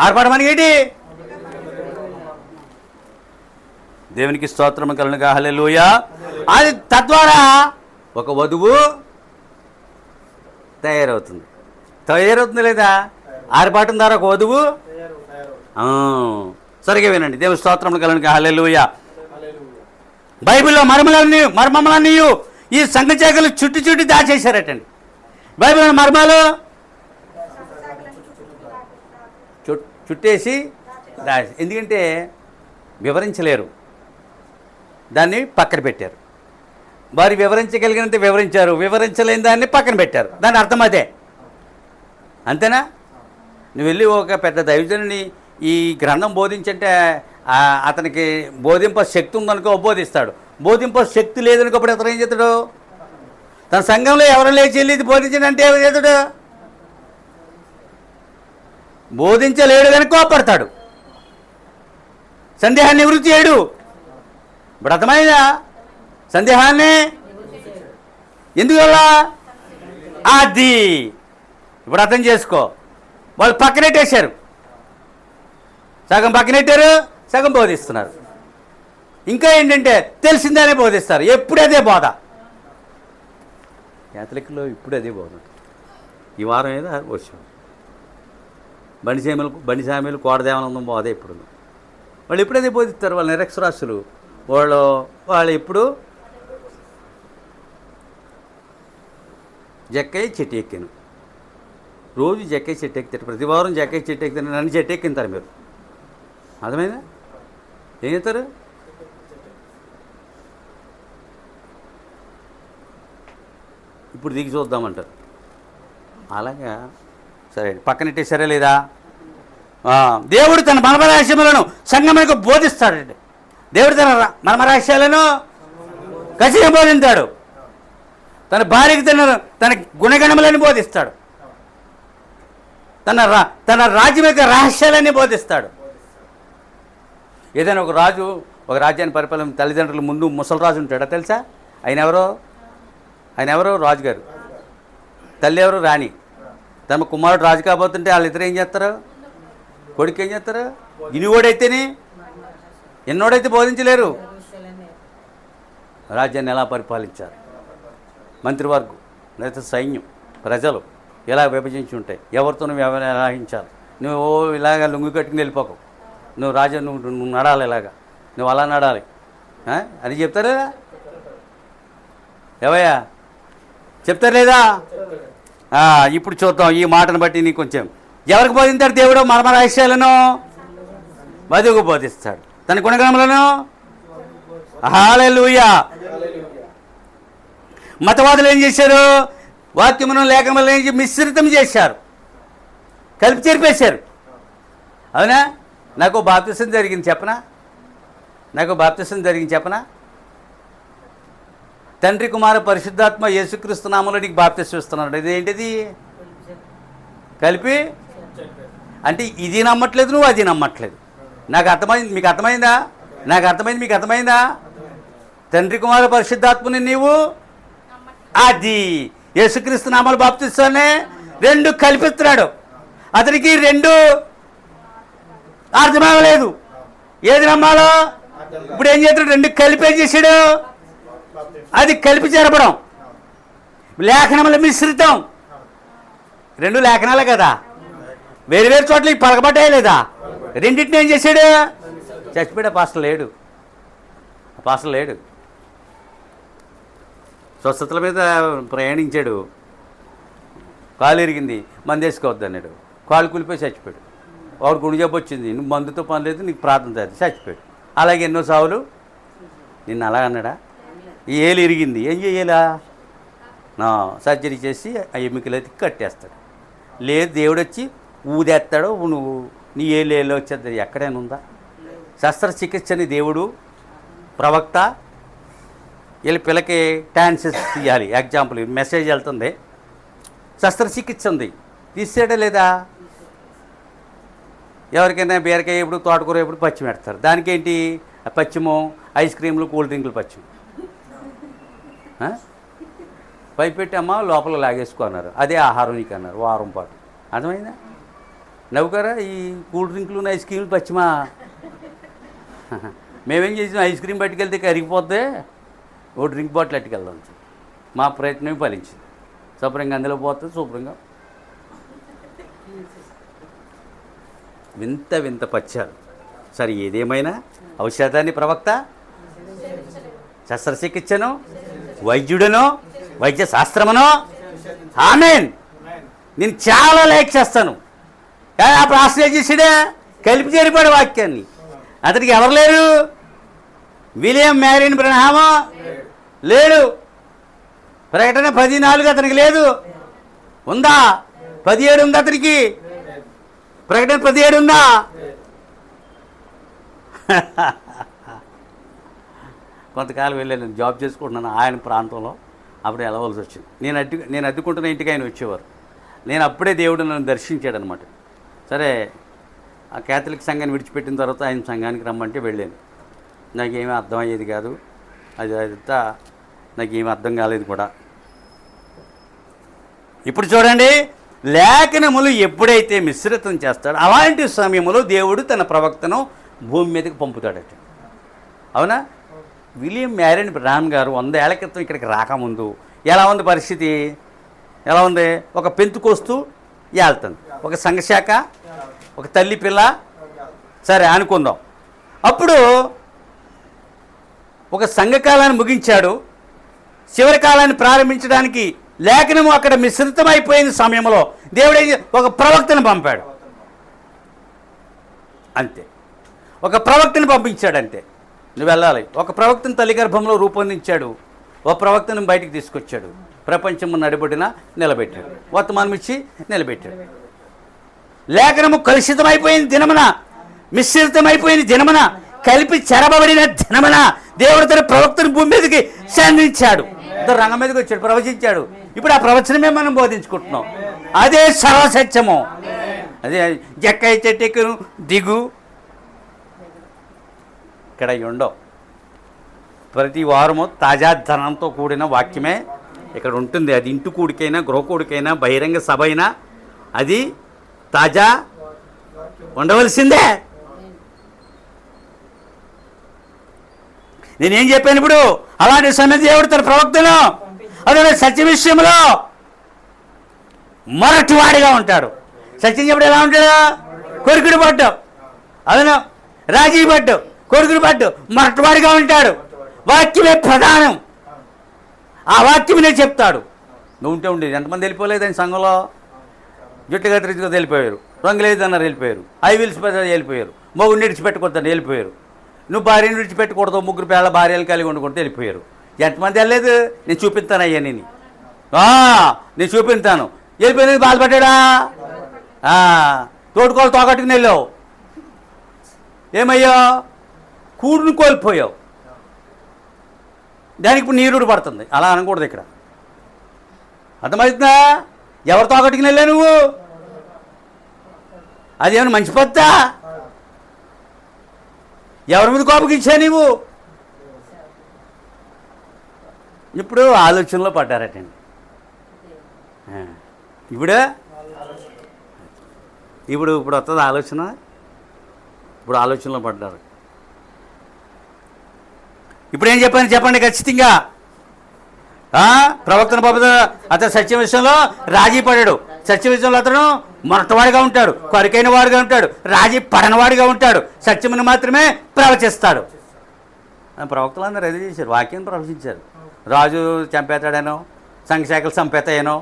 ఆర్భాటమని ఏంటి? దేవునికి స్తోత్రము కలుగునుగాక. హల్లెలూయా. అది తద్వారా ఒక వధువు తయారవుతుంది లేదా? ఆర్భాటం ద్వారా ఒక వధువు. సరిగా వినండి. దేవుని స్తోత్రములు కలుగునుగాక. హల్లెలూయా. బైబిల్లో మర్మములన్నీ ఈ సంఘశాఖలు చుట్టి దాచేశారటండి. బైబిల్ మర్మాలు చుట్టేసి ఎందుకంటే వివరించలేరు, దాన్ని పక్కన పెట్టారు. వారు వివరించగలిగినంత వివరించారు, వివరించలేని దాన్ని పక్కన పెట్టారు. దాని అర్థం అదే. అంతేనా? నువ్వు వెళ్ళి ఒక పెద్ద దైవజనుని ఈ గ్రంథం బోధించంటే అతనికి బోధింప శక్తి ఉందనుకో బోధిస్తాడు. బోధింప శక్తి లేదనుకోప్పుడు అతను ఏం చేస్తాడు? తన సంఘంలో ఎవరు లేచి వెళ్ళి బోధించడంటే ఏం చేస్తాడు? బోధించలేడు కనుక కోపడతాడు, సందేహాన్ని నివృత్తి చేయడు. ఇప్పుడు అర్థమైందా? సందేహాన్ని ఎందువల్ల? అది ఇప్పుడు అర్థం చేసుకో. వాళ్ళు పక్కనెట్టేశారు, సగం పక్కనెట్టారు, సగం బోధిస్తున్నారు. ఇంకా ఏంటంటే తెలిసిందనే బోధిస్తారు. ఎప్పుడు అదే బోధ. క్యాథలిక్లో ఇప్పుడు అదే బోధ. ఈ వారం ఏదో వచ్చాం బండిసామీలు కోడదేవనందం బోధ ఇప్పుడు. వాళ్ళు ఎప్పుడు అదే బోధిస్తారు. వాళ్ళు నిరక్షరాస్యులు. వాళ్ళు ఎప్పుడు జక్కయ్య చెట్టు ఎక్కాను. రోజు జక్కయ్య చెట్టు ఎక్కుతారు, ప్రతి వారం జక్కయ్య చెట్టు ఎక్కుతాను, నన్ను చెట్టు ఎక్కింటారు మీరు. అర్థమైందా? ఏం చేస్తారు? ఇప్పుడు దిగి చూద్దామంటారు. అలాగా సరే, పక్కనెట్టేసారా లేదా? దేవుడు తన మర్మరహస్యములను సంగమునకు బోధిస్తాడండి. దేవుడు తన మర్మరహస్యాలను ఖచ్చితంగా బోధిస్తాడు. తన భార్యకి తన గుణగణములను బోధిస్తాడు. తన రాజ్యం యొక్క రహస్యాలన్నీ బోధిస్తాడు. ఏదైనా ఒక రాజ్యాన్ని పరిపాలన తల్లిదండ్రుల ముందు ముసలిరాజు ఉంటాడా తెలుసా? ఆయన ఎవరో రాజుగారు, తల్లి ఎవరు రాణి. తమ కుమారుడు రాజు కాబోతుంటే వాళ్ళిద్దరు ఏం చేస్తారు? కొడుకు ఏం చేస్తారు? ఇనివాడైతేనే, ఎన్నోడైతే బోధించలేరు. రాజ్యాన్ని ఎలా పరిపాలించారు, మంత్రివర్గం లేదా సైన్యం, ప్రజలు ఎలా విభజించి ఉంటాయి, ఎవరితో నువ్వు వ్యవహరించాలి, నువ్వు ఇలాగ లుంగి కట్టుకుని వెళ్ళిపోకవు, నువ్వు రాజా నువ్వు నడాలి, ఇలాగా నువ్వు అలా నడాలి అని చెప్తారా? ఏవయ్యా చెప్తారు లేదా? ఇప్పుడు చూద్దాం ఈ మాటను బట్టి నీకు కొంచెం. ఎవరికి బోధిస్తాడు దేవుడు? మర్మరహస్యాలను వధువుకు బోధిస్తాడు, తన గుణగణములను. హల్లెలూయా. మతవాదులు ఏం చేశారు? వాక్యమును లేఖనములను ఏం మిశ్రితం చేశారు, కలిపి చెరిపేశారు. అవునా? నాకు బాప్తిసం జరిగింది చెప్పనా? తండ్రి కుమార పరిశుద్ధాత్మ యేసుక్రీస్తు నామములో నీకు బాప్తిసం ఇస్తున్నాడు. ఇదేంటిది? కలిపి అంటే ఇది నమ్మట్లేదు, నువ్వు అది నమ్మట్లేదు. నాకు అర్థమైంది, మీకు అర్థమైందా? నాకు అర్థమైంది, మీకు అర్థమైందా? తండ్రి కుమార పరిశుద్ధాత్మని నీవు అది యేసుక్రీస్తు నామములో బాప్తిస్తానే రెండు కల్పిస్తున్నాడు. అతనికి రెండు అర్థమవలేదు. ఏది నమ్మాలో? ఇప్పుడు ఏం చేస్తాడు? రెండు కలిపి చేశాడు. అది కలిపి చేరపడం, లేఖనముల మిశ్రితం. రెండు లేఖనాలే కదా, వేరు వేరు చోట్ల పలకబడ్డాయి లేదా? రెండింటిని ఏం చేశాడు? చచ్చిపోయాడు. అపాస్తలు లేడు. స్వస్థతల మీద ప్రయాణించాడు, కాలు ఇరిగింది, మందు వేసుకోవద్దు అన్నాడు, కాలు కూలిపోయి చచ్చిపోయాడు. వాడు గుండె జబ్బు వచ్చింది, నువ్వు మందుతో పని లేదు, నీకు ప్రార్థన చేయాలి, చచ్చిపోయాడు. అలాగే ఎన్నో సావులు. నిన్ను అలా అన్నాడా? ఈ ఏలు ఇరిగింది, ఏం చేయాలా? సర్జరీ చేసి ఆ ఎముకలు అయితే కట్టేస్తాడు. లేదు, దేవుడు వచ్చి ఊదేస్తాడు, నువ్వు నీ ఏళ్ళు వచ్చేది. ఎక్కడైనా ఉందా? శస్త్రచికిత్సని దేవుడు ప్రవక్త వీళ్ళ పిల్లకి టాన్సెస్ తీయాలి. ఎగ్జాంపుల్ మెసేజ్ వెళ్తుంది, శస్త్రచికిత్స ఉంది, తీసేయడా లేదా? ఎవరికైనా బీరకాయ ఎప్పుడు, తోటకూర ఎప్పుడు పచ్చి పెడతారు. దానికేంటి? పచ్చిమో ఐస్ క్రీములు, కూల్ డ్రింకులు పచ్చిమ పైపెట్టి అమ్మ లోపల లాగేసుకున్నారు. అదే ఆహారం నీకు అన్నారు వారం పాటు. అర్థమైందా? నవ్వుకారా? ఈ కూల్ డ్రింకులు, ఐస్ క్రీములు పచ్చిమా? మేమేం చేసాం? ఐస్ క్రీమ్ పట్టుకెళ్తే కరిగిపోతే ఓ డ్రింక్ బాటిల్ అట్టుకెళ్దాం. మా ప్రయత్నం ఫలించింది. శుభ్రంగా అందులో పోతుంది, శుభ్రంగా వింత పచ్చారు. సరే, ఏదేమైనా ఔషధాన్ని ప్రవక్త, శస్త్రచికిత్సను వైద్యుడనో, వైద్య శాస్త్రమనో. ఆమేన్. నేను చాలా లైక్ చేస్తాను. కానీ అప్పుడు ఆశ్రయ చేసాడే కలిపి చేరిపాడు వాక్యాన్ని. అతనికి ఎవరు లేరు? విలియం మ్యారిన్ బ్రహ్మా లేడు. ప్రకటన 14 అతనికి లేదు. ఉందా? 17 ఉంది అతనికి. ప్రకటన 17 ఉందా? కొంతకాలం వెళ్ళాను, జాబ్ చేసుకుంటున్నాను ఆయన ప్రాంతంలో. అప్పుడు వెళ్ళవలసి వచ్చింది. నేను అద్దుకుంటున్న ఇంటికి ఆయన వచ్చేవారు. నేను అప్పుడే దేవుడు నన్ను దర్శించాడు అనమాట. సరే, ఆ కేథలిక్ సంఘాన్ని విడిచిపెట్టిన తర్వాత ఆయన సంఘానికి రమ్మంటే వెళ్ళాను. నాకేమీ అర్థం అయ్యేది కాదు. అదంతా నాకేమీ అర్థం కాలేదు కూడా. ఇప్పుడు చూడండి, లేఖనములు ఎప్పుడైతే మిశ్రితం చేస్తాడో అలాంటి సమయంలో దేవుడు తన ప్రవక్తను భూమి మీదకి పంపుతాడట. అవునా? విలియం మ్యారిన్ బ్రహ్మా గారు 100 ఏళ్ల క్రితం ఇక్కడికి రాకముందు ఎలా ఉంది పరిస్థితి? ఎలా ఉంది? ఒక పెంతుకోస్తూ వెళ్తుంది, ఒక సంఘశాఖ, ఒక తల్లి పిల్ల, సరే అనుకుందాం. అప్పుడు ఒక సంఘకాలాన్ని ముగించాడు, చివరి కాలాన్ని ప్రారంభించడానికి లేఖనము అక్కడ మిశ్రితమైపోయిన సమయంలో దేవుడు ఒక ప్రవక్తను పంపాడు అంతే. ఒక ప్రవక్తను పంపించాడు అంతే. నువ్వు వెళ్ళాలి. ఒక ప్రవక్తను తల్లి గర్భంలో రూపొందించాడు, ఒక ప్రవక్తను బయటికి తీసుకొచ్చాడు, ప్రపంచం నడిబడిన నిలబెట్టాడు, వర్తమానం ఇచ్చి నిలబెట్టాడు. లేఖనము కలుషితమైపోయిన దినమున, మిశ్రితమైపోయిన దినమున, కలిపి చెరబడిన దినమున దేవుడు తన ప్రవక్తను భూమి మీదకి సంధించాడు, రంగం మీదకి వచ్చాడు, ప్రవచించాడు. ఇప్పుడు ఆ ప్రవచనమే మనం బోధించుకుంటున్నాం. అదే సర్వసత్యము. అదే జక్కై చెట్టెక్కును దిగు ఇక్కడ ఉండవు. ప్రతి వారము తాజా ధనంతో కూడిన వాక్యమే ఇక్కడ ఉంటుంది. అది ఇంటి కూడికైనా, గృహ కూడికైనా, బహిరంగ సభ అయినా అది తాజా ఉండవలసిందే. నేనేం చెప్పాను ఇప్పుడు? అలాంటి సమయం దేవుడు తన ప్రవక్తను అదే సత్య విషయంలో మొరటివాడిగా ఉంటాడు. సత్యం చెప్పడు ఎలా ఉంటాడు? కొరుకుడు పడ్డు, అదను రాజీ పడ్డు, కొడుకుని పడ్డు, మొరటివాడిగా ఉంటాడు. వాక్యమే ప్రధానం. ఆ వాక్యమే చెప్తాడు. నువ్వు ఉంటే ఉండేది. ఎంతమంది వెళ్ళిపోలేదని సంఘంలో? జుట్టు కత్తిరించుకొని వెళ్ళిపోయారు, రంగులేదన్నారు వెళ్ళిపోయారు, ఐవిల్స్ వెళ్ళిపోయారు, మొగుడిని విడిచిపెట్టకూడదని వెళ్ళిపోయారు, నువ్వు భార్యను విడిచిపెట్టకూడదు, ముగ్గురు పేళ్ళ భార్యలు కలిగి వండుకుంటూ వెళ్ళిపోయారు. ఎంతమంది వెళ్ళలేదు? నేను చూపిస్తాను అయ్యా, నేను చూపిస్తాను. వెళ్ళిపోయినది బాధపడ్డా? తోడుకోలు తోకట్టుకుని వెళ్ళావు, ఏమయ్యో కూడుని కోల్పోయావు. దానికి ఇప్పుడు నీరుడు పడుతుంది. అలా అనకూడదు ఇక్కడ. అర్థమవుతుందా? ఎవరు తోకట్టుకుని వెళ్ళా నువ్వు? అదేమన్నా మంచి పద్ధతా? ఎవరి మీద కోపకిచ్చా నువ్వు? ఇప్పుడు ఆలోచనలో పడ్డారటండి. ఇప్పుడు వస్తుంది ఆలోచన. ఇప్పుడు ఆలోచనలో పడ్డారు. ఇప్పుడు ఏం చెప్పాను చెప్పండి ఖచ్చితంగా. ప్రవక్తను పంపుతా అతను సత్యం విషయంలో రాజీ పడాడు. సత్య విషయంలో అతను మొరటవాడిగా ఉంటాడు, కొరికైన వాడిగా ఉంటాడు, రాజీ పడనవాడిగా ఉంటాడు. సత్యమును మాత్రమే ప్రవచిస్తాడు. ప్రవక్తలు అందరూ ఎదురు చేశారు, వాక్యం ప్రవచించారు. రాజు చంపేస్తాడనో, సంఘశాఖలు చంపేస్తాయనో,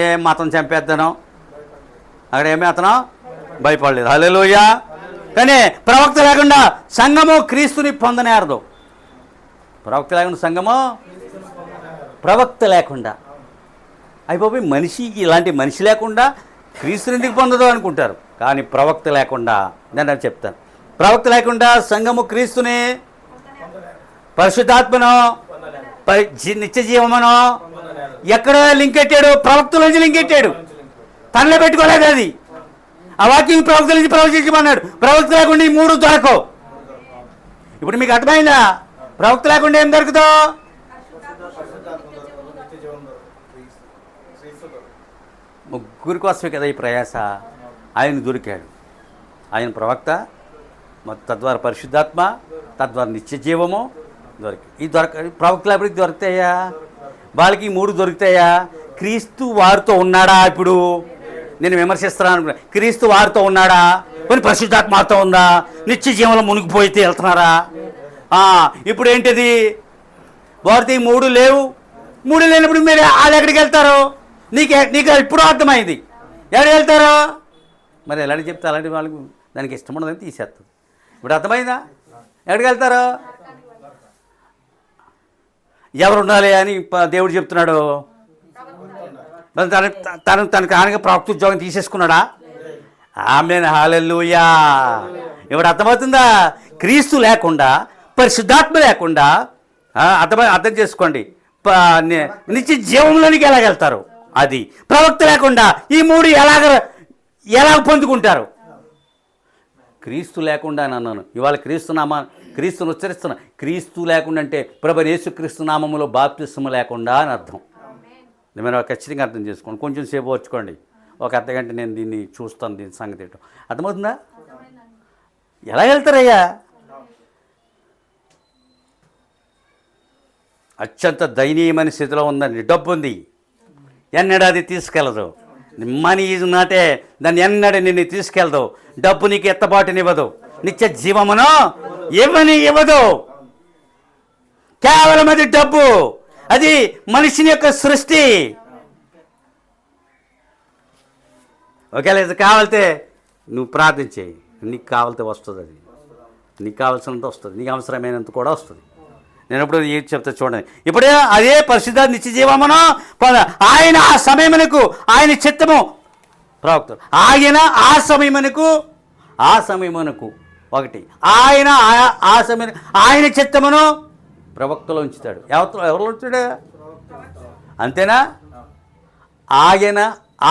ఏ మతం చంపేద్దానో, అక్కడ ఏమీ అతను భయపడలేదు. హల్లెలూయా. కానీ ప్రవక్త లేకుండా సంఘము క్రీస్తుని పొందనేరదు. ప్రవక్త లేకుండా సంఘము, ప్రవక్త లేకుండా అయిపోయి మనిషికి ఇలాంటి మనిషి లేకుండా క్రీస్తుని ఎందుకు పొందదు అనుకుంటారు. కానీ ప్రవక్త లేకుండా, నేను చెప్తాను, ప్రవక్త లేకుండా సంఘము క్రీస్తుని, పరిశుద్ధాత్మను, నిత్య జీవమనో ఎక్కడో లింక్ పెట్టాడు, ప్రవక్తల నుంచి లింక్ పెట్టాడు. తనలో పెట్టుకోలేదు అది. ఆ వాక్యం ప్రవక్తల నుంచి ప్రవచించమన్నాడు. ప్రవక్త లేకుండా ఈ మూడు దొరకవు. ఇప్పుడు మీకు అర్థమైందా? ప్రవక్త లేకుండా ఏం దొరుకుతో? ముగ్గురి కోసమే కదా ఈ ప్రయాస. ఆయన దొరికాడు. ఆయన ప్రవక్త, తద్వారా పరిశుద్ధాత్మ, తద్వారా నిత్య జీవము దొరికి. ఈ ప్రవక్తలు ఎప్పటికి దొరుకుతాయా? వాళ్ళకి ఈ మూడు దొరుకుతాయా? క్రీస్తు వారితో ఉన్నాడా? ఇప్పుడు నేను విమర్శిస్తున్నాను అనుకున్నా. క్రీస్తు వారితో ఉన్నాడా? కొన్ని పరిశుద్ధాత్మ వారితో ఉందా? నిత్య జీవంలో మునిగిపోయితే వెళ్తున్నారా? ఇప్పుడు ఏంటిది? వారితో ఈ మూడు లేవు. మూడు లేనప్పుడు మీరు వాళ్ళు ఎక్కడికి వెళ్తారు? నీకు ఇప్పుడు అర్థమైంది. ఎక్కడికి వెళ్తారు? మరి ఎలాంటి చెప్తే అలాంటి వాళ్ళకి దానికి ఇష్టం ఉండదని తీసేస్తుంది. ఇప్పుడు అర్థమైందా? ఎక్కడికి వెళ్తారు? ఎవరు ఉండాలి అని దేవుడు చెప్తున్నాడు? తనకు ఆయనగా ప్రవక్త ఉద్యోగం తీసేసుకున్నాడా? ఆమేన్, హల్లెలూయా. ఇప్పుడు అర్థమవుతుందా? క్రీస్తు లేకుండా, పరిశుద్ధాత్మ లేకుండా అర్థం చేసుకోండి, నిత్య జీవంలోనికి ఎలాగెళ్తారు? అది ప్రవక్త లేకుండా ఈ మూడు ఎలా పొందుకుంటారు? క్రీస్తు లేకుండా అన్నాను. ఇవాళ క్రీస్తును ఉచ్చరిస్తున్నా. క్రీస్తు లేకుండా అంటే ప్రభు యేసుక్రీస్తు నామములో బాప్తిస్మము లేకుండా అని అర్థం. నేను ఖచ్చితంగా అర్థం చేసుకోండి. కొంచెం సేపు వచ్చుకోండి, ఒక అర్ధగంట నేను దీన్ని చూస్తాను, దీని సంగతి ఏంటో. అర్థమవుతుందా? ఎలా వెళ్తారయ్యా? అత్యంత దయనీయమైన స్థితిలో ఉందండి. డబ్బు ఉంది, ఎన్నడూ అది తీసుకెళ్ళదు. మనీ ఈజ్ నాటే, దాన్ని ఎన్నడూ నిన్ను తీసుకెళ్ళదు. డబ్బు నీకు ఎత్తబాటునివ్వదు, నిత్య జీవమును ఇవ్వదు. కేవలం అది డబ్బు, అది మనిషిని యొక్క సృష్టి. ఒకవేళ ఇది కావాలితే నువ్వు ప్రార్థన చేయి, నీకు కావాలితే వస్తుంది, అది నీకు కావాల్సినంత వస్తుంది, నీకు అవసరమైనంత కూడా వస్తుంది. నేను ఎప్పుడు ఏం చెప్తా చూడండి. ఇప్పుడే అదే పరిశుద్ధ నిత్య జీవమును ఆయన ఆ సమయమునకు ఆయన చిత్తము ప్రవక్త ఆయన ఆ సమయమునకు ఒకటి ఆయన ఆ సమయం ఆయన చిత్తమును ప్రవక్తలో ఉంచుతాడు. ఎవరిలో ఉంచాడు? అంతేనా? ఆయన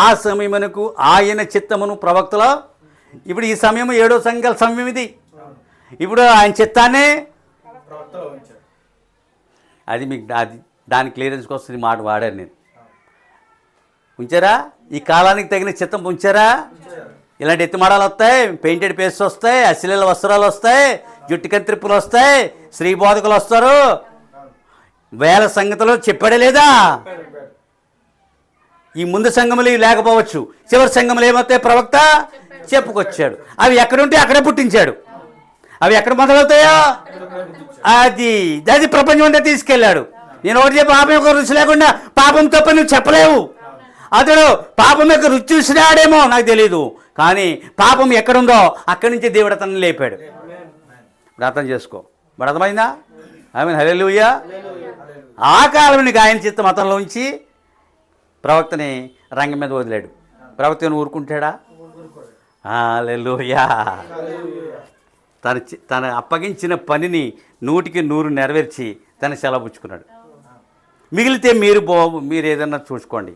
ఆ సమయమునకు ఆయన చిత్తమును ప్రవక్తలో. ఇప్పుడు ఈ సమయం 7వ సంఘాల సమయం ఇది. ఇప్పుడు ఆయన చిత్తాన్ని అది మీకు దాని క్లియరెన్స్ కోసం ఈ మాట వాడాను నేను. ఉంచారా? ఈ కాలానికి తగిన చిత్తం ఉంచారా? ఇలాంటి ఎత్తిమాడాలు వస్తాయి, పెయింటెడ్ పేస్ట్ వస్తాయి, అశ్లీల వస్త్రాలు వస్తాయి, జుట్టు కత్తిరిప్పులు వస్తాయి, స్త్రీ బోధకులు వస్తారు. వేల సంగతులు చెప్పాడే లేదా? ఈ ముందు సంఘములు లేకపోవచ్చు, చివరి సంఘములు ఏమవుతాయి ప్రవక్త చెప్పుకొచ్చాడు. అవి ఎక్కడుంటే అక్కడే పుట్టించాడు. అవి ఎక్కడ మొదలవుతాయో అది ప్రపంచం అంతా తీసుకెళ్ళాడు. నేను ఒకటి చెప్పి పాపం యొక్క రుచి లేకుండా పాపం తప్ప నువ్వు చెప్పలేవు. అతడు పాపం యొక్క రుచి చూసినాడేమో నాకు తెలీదు, కానీ పాపం ఎక్కడుందో అక్కడి నుంచి దేవుడు అతన్ని లేపాడు. అర్థం చేసుకో. మరి అర్థమైందా? ఆమె హల్లెలూయా. ఆ కాలంలోనికి ఆయన చిత్తం అతనిలో ఉంచి ప్రవక్తని రంగం మీద వదిలాడు. ప్రవక్తను ఊరుకుంటాడా? హల్లెలూయా. తన అప్పగించిన పనిని 100కి 100 నెరవేర్చి తన సెలవుచ్చుకున్నాడు. మిగిలితే మీరు ఏదన్నా చూసుకోండి,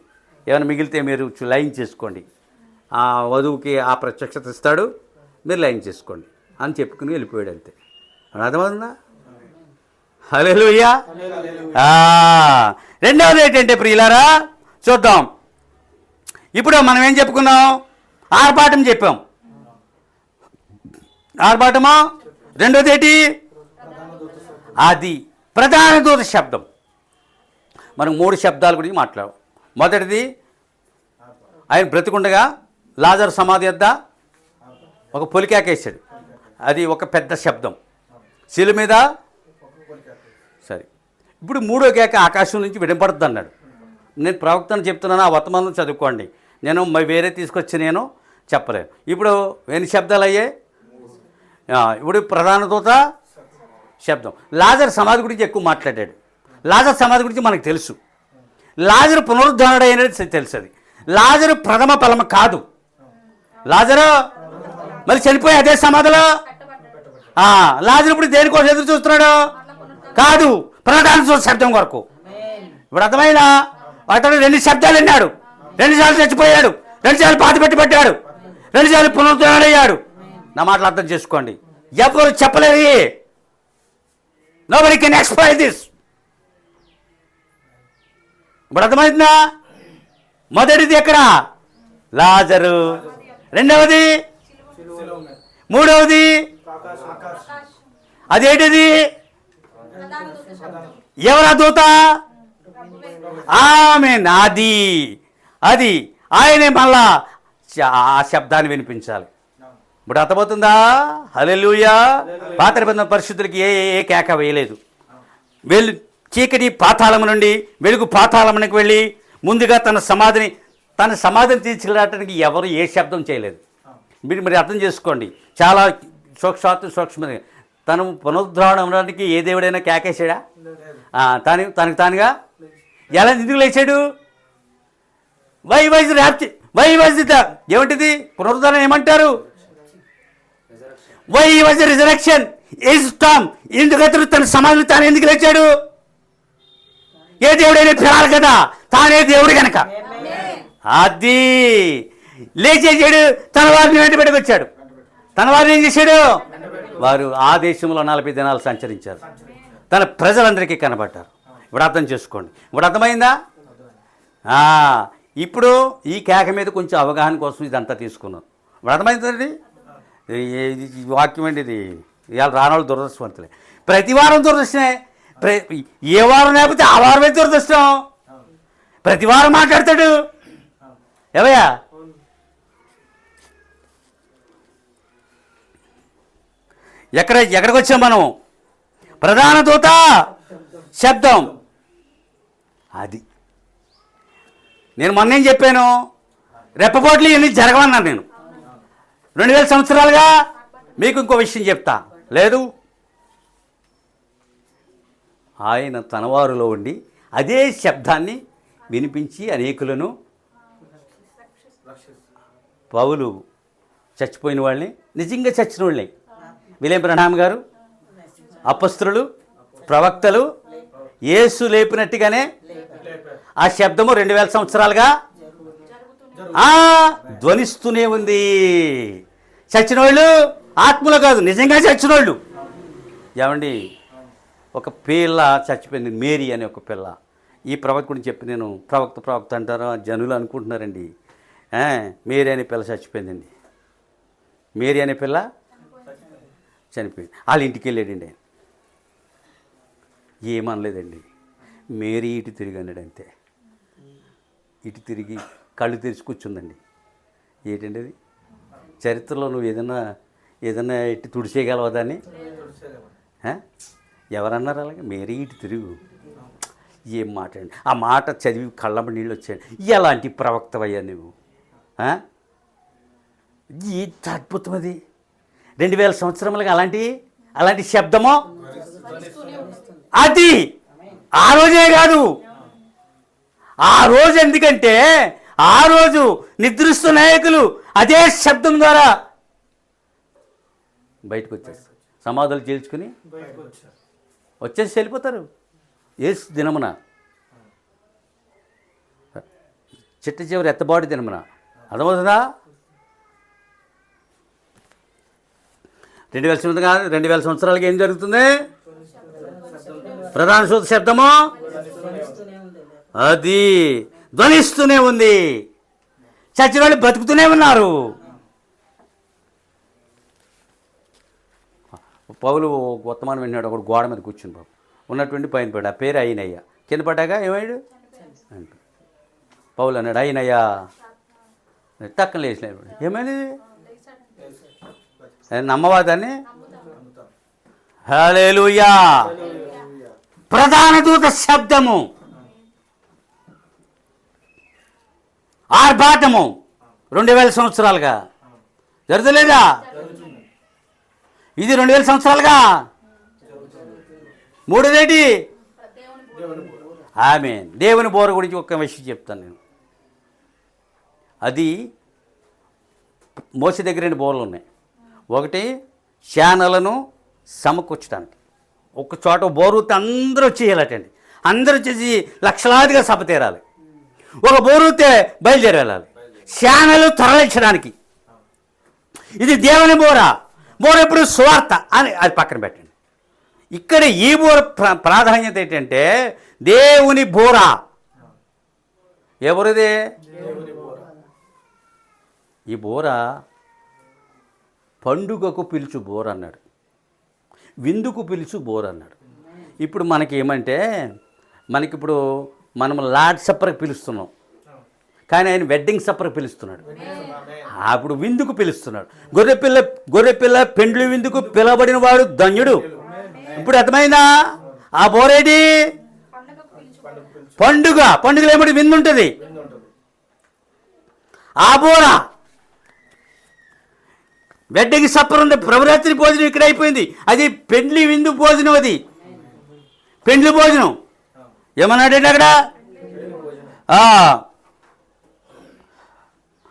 ఏమైనా మిగిలితే మీరు లైన్ చేసుకోండి, ఆ వధువుకి ఆ ప్రత్యక్షత ఇస్తాడు, మీరు లైన్ చేసుకోండి అని చెప్పుకుని వెళ్ళిపోయాడు. అంతే. అర్థమవుతుందా? హల్లెలూయా. రెండవది ఏంటంటే ప్రియులారా చూద్దాం. ఇప్పుడు మనం ఏం చెప్పుకున్నాం? ఆర్భాటం చెప్పాం. ఆర్భాటమా. రెండోది ఏంటి? అది ప్రధాన దూత శబ్దం. మనం 3 శబ్దాల గురించి మాట్లాడాం. మొదటిది ఆయన బ్రతికుండగా లాజరు సమాధి వద్ద ఒక పొలికేకేశాడు. అది ఒక పెద్ద శబ్దం. శిలువ మీద సరే. ఇప్పుడు 3వ కేక ఆకాశం నుంచి వినపడుతుంది అన్నాడు. నేను ప్రవక్తను చెప్తున్నాను, ఆ వర్తమానం చదువుకోండి. నేను వేరే తీసుకొచ్చి నేను చెప్పలేను. ఇప్పుడు ఎన్ని శబ్దాలు అయ్యాయి? ఇప్పుడు ప్రధాన దూత శబ్దం. లాజరు సమాధి గురించి ఎక్కువ మాట్లాడాడు. లాజరు సమాధి గురించి మనకు తెలుసు. లాజరు పునరుద్ధరణుడు అనేది తెలుసు. అది లాజరు ప్రథమ ఫలమ కాదు. లాజరు మళ్ళీ చనిపోయి అదే సమాధిలో. లాజరు ఇప్పుడు దేనికోసం ఎదురు చూస్తున్నాడు? కాదు, ప్రధాన దూత శబ్దం వరకు. ఇప్పుడు అర్థమైనా? అతడు 2 శబ్దాలు విన్నాడు. 2 సార్లు చచ్చిపోయాడు, 2 సార్లు పాతి పెట్టాడు, 2 సార్లు పునరుద్ధరణయ్యాడు. నా మాటలు అర్థం చేసుకోండి. ఎవరు చెప్పలేరు. Nobody can explain this. ఇప్పుడు అర్థమవుతుందా? మొదటిది ఎక్కడ? లాజరు. రెండవది, మూడవది అదేంటిది? ఎవరా దూత? ఆమేన్. అది ఆయనే మళ్ళా ఆ శబ్దాన్ని వినిపించాలి. ఇప్పుడు అర్థమవుతుందా? హల్లెలూయా. పాత నిబంధన పరిశుద్ధులకి ఏ కేక వేయలేదు. చీకటి పాతాళము నుండి వెలుగు పాతాళమునికి వెళ్ళి ముందుగా తన సమాధిని తీసుకెళ్ళడానికి ఎవరు ఏ శబ్దం చేయలేదు. మీరు అర్థం చేసుకోండి. చాలా సూక్ష్మది. తను పునరుద్ధరణకి ఏ దేవుడైనా కేకేసాడా? తనకు తానుగా ఎలా ఎందుకు లేచాడు? వై వాజ్ ఏమిటిది పునరుద్ధరణ ఏమంటారు? Why was resurrection is tomb. ఎందుకు తన సమాధిని తాను ఎందుకు లేచాడు? ఏ దేవుడైనా పిలాలి కదా, తానే దేవుడు కనుక. అది లేచేసాడు. తన వారిని వెంట పెట్టుకొచ్చాడు. తన వారిని ఏం చేశాడు? వారు ఆ దేశంలో 40 దినాలు సంచరించారు. తన ప్రజలందరికీ కనబడ్డారు. ఇప్పుడు అర్థం చేసుకోండి. ఇప్పుడు అర్థమైందా? ఇప్పుడు ఈ కేక మీద కొంచెం అవగాహన కోసం ఇదంతా తీసుకున్నాం. ఇప్పుడు అర్థమైందండి. వాక్యం ఏంటి ఇది? ఇవాళ రానవాళ్ళు దురదృష్టవంతులే. ప్రతి వారం దురదృష్టమే. ఏ వారం లేకపోతే ఆ వారమే దురదృష్టం. ప్రతి వారం మాట్లాడతాడు. ఏవయ్యా ఎక్కడికి వచ్చాం మనం? ప్రధాన దూత శబ్దం. అది నేను మొన్నేం చెప్పాను? రెప్పపోట్లు ఇవన్నీ జరగవన్నాను నేను. 2000 సంవత్సరాలుగా మీకు ఇంకో విషయం చెప్తా. లేదు, ఆయన తనవారులో ఉండి అదే శబ్దాన్ని వినిపించి అనేకులను, పౌలు చచ్చిపోయిన వాళ్ళని, నిజంగా చచ్చిన వాళ్ళని, విలియం బ్రహ్నాం గారు, అపొస్తలులు, ప్రవక్తలు యేసు లేపినట్టుగానే ఆ శబ్దము 2000 సంవత్సరాలుగా ధ్వనిస్తూనే ఉంది. చచ్చినోళ్ళు ఆత్మలో కాదు, నిజంగా చచ్చినోళ్ళు. ఏమండి, ఒక పిల్ల చచ్చిపోయింది, మేరీ అనే ఒక పిల్ల. ఈ ప్రవక్తుడిని చెప్పి నేను ప్రవక్త అంటారా జనులు అనుకుంటున్నారండి. మేరీ అనే పిల్ల చచ్చిపోయిందండి. మేరీ అనే పిల్ల చనిపోయింది. వాళ్ళ ఇంటికి వెళ్ళాడండి. ఆయన ఏమనలేదండి. మేరీ ఇటు తిరిగి అన్నాడు అంతే. ఇటు తిరిగి కళ్ళు తెరిచి కూర్చుందండి. ఏంటండి అది? చరిత్రలో నువ్వు ఏదైనా ఇటు తుడిచేయగలవా దాన్ని? ఎవరన్నారు అలాగే? మేరీ ఇటు తిరుగు. ఏం మాట అండి! ఆ మాట చదివి కళ్ళమ్మ నీళ్ళు వచ్చాయండి. ఎలాంటి ప్రవక్తవయ్యా నువ్వు? ఎంత అద్భుతం అది! 2000 సంవత్సరములుగా అలాంటి శబ్దమో అది ఆ రోజే కాదు. ఆ రోజు ఎందుకంటే ఆ రోజు నిద్రిస్తున్న నాయకులు అదే శబ్దం ద్వారా బయటకు వచ్చేస్తారు. సమాధులు చేల్చుకుని వచ్చేసి వెళ్ళిపోతారు. యేసు దినమున, చిట్ట చివరి ఎత్తబాటు దినమున. అర్థమవుతుందా? 2000 సంవత్సరాలకి ఏం జరుగుతుంది? ప్రధాన సూత శబ్దము అది ధ్వనిస్తూనే ఉంది. చచ్చిన వాళ్ళు బతుకుతూనే ఉన్నారు. పౌలు వర్తమానం విన్నాడు. ఒకడు గోడ మీద కూర్చుని బాబు ఉన్నటువంటి పైన పడ్డా. ఆ పేరు అయినయ్య. కింద పడ్డాక ఏమయ్యాడు అంట. పౌలు అన్నాడు అయినయ్యా. తక్కువ లేచినాడు. ఏమైంది? నమ్మవాదాన్ని. హల్లెలూయా. ప్రధాన దూత శబ్దము, ఆర్భాటము 2000 సంవత్సరాలుగా జరుగుతలేదా? ఇది 2000 సంవత్సరాలుగా. మూడోదేంటి? ఆమేన్. దేవుని బోర గురించి ఒక్క విషయం చెప్తాను నేను. అది మోసే దగ్గర 2 బోర్లు ఉన్నాయి. ఒకటి శానలను సమకూర్చడానికి. ఒక చోట బోరుతే అందరూ వచ్చేయాలటండి. అందరూ వచ్చేసి లక్షలాదిగా సభ తీరాలి. ఒక బోరుతే బయలుదేరి వెళ్ళాలి. శానలు తరలించడానికి. ఇది దేవుని బోర. బోర ఎప్పుడు సువార్త అని అది పక్కన పెట్టండి. ఇక్కడ ఈ బోర ప్రాధాన్యత ఏంటంటే దేవుని బోర. ఎవరిది? ఈ బోర పండుగకు పిలుచు బోర అన్నాడు, విందుకు పిలుచు బోర అన్నాడు. ఇప్పుడు మనకేమంటే మనకిప్పుడు మనం లార్డ్ సప్పర్కి పిలుస్తున్నాం, కానీ ఆయన వెడ్డింగ్ సప్పర్కి పిలుస్తున్నాడు. అప్పుడు విందుకు పిలుస్తున్నాడు. గొర్రెపిల్ల పెండ్లి విందుకు పిలవబడిన వాడు ధన్యుడు. ఇప్పుడు అర్థమైందా? ఆ బోరేది పండుగలో ఏమిటి? విందు ఉంటుంది. ఆ బోర వెడ్డింగ్ సప్పర్ ఉంది. ప్రభురాత్రి భోజనం ఇక్కడ అయిపోయింది. అది పెండ్లి విందు భోజనం. అది పెండ్లి భోజనం. ఏమన్నాడండి అక్కడ?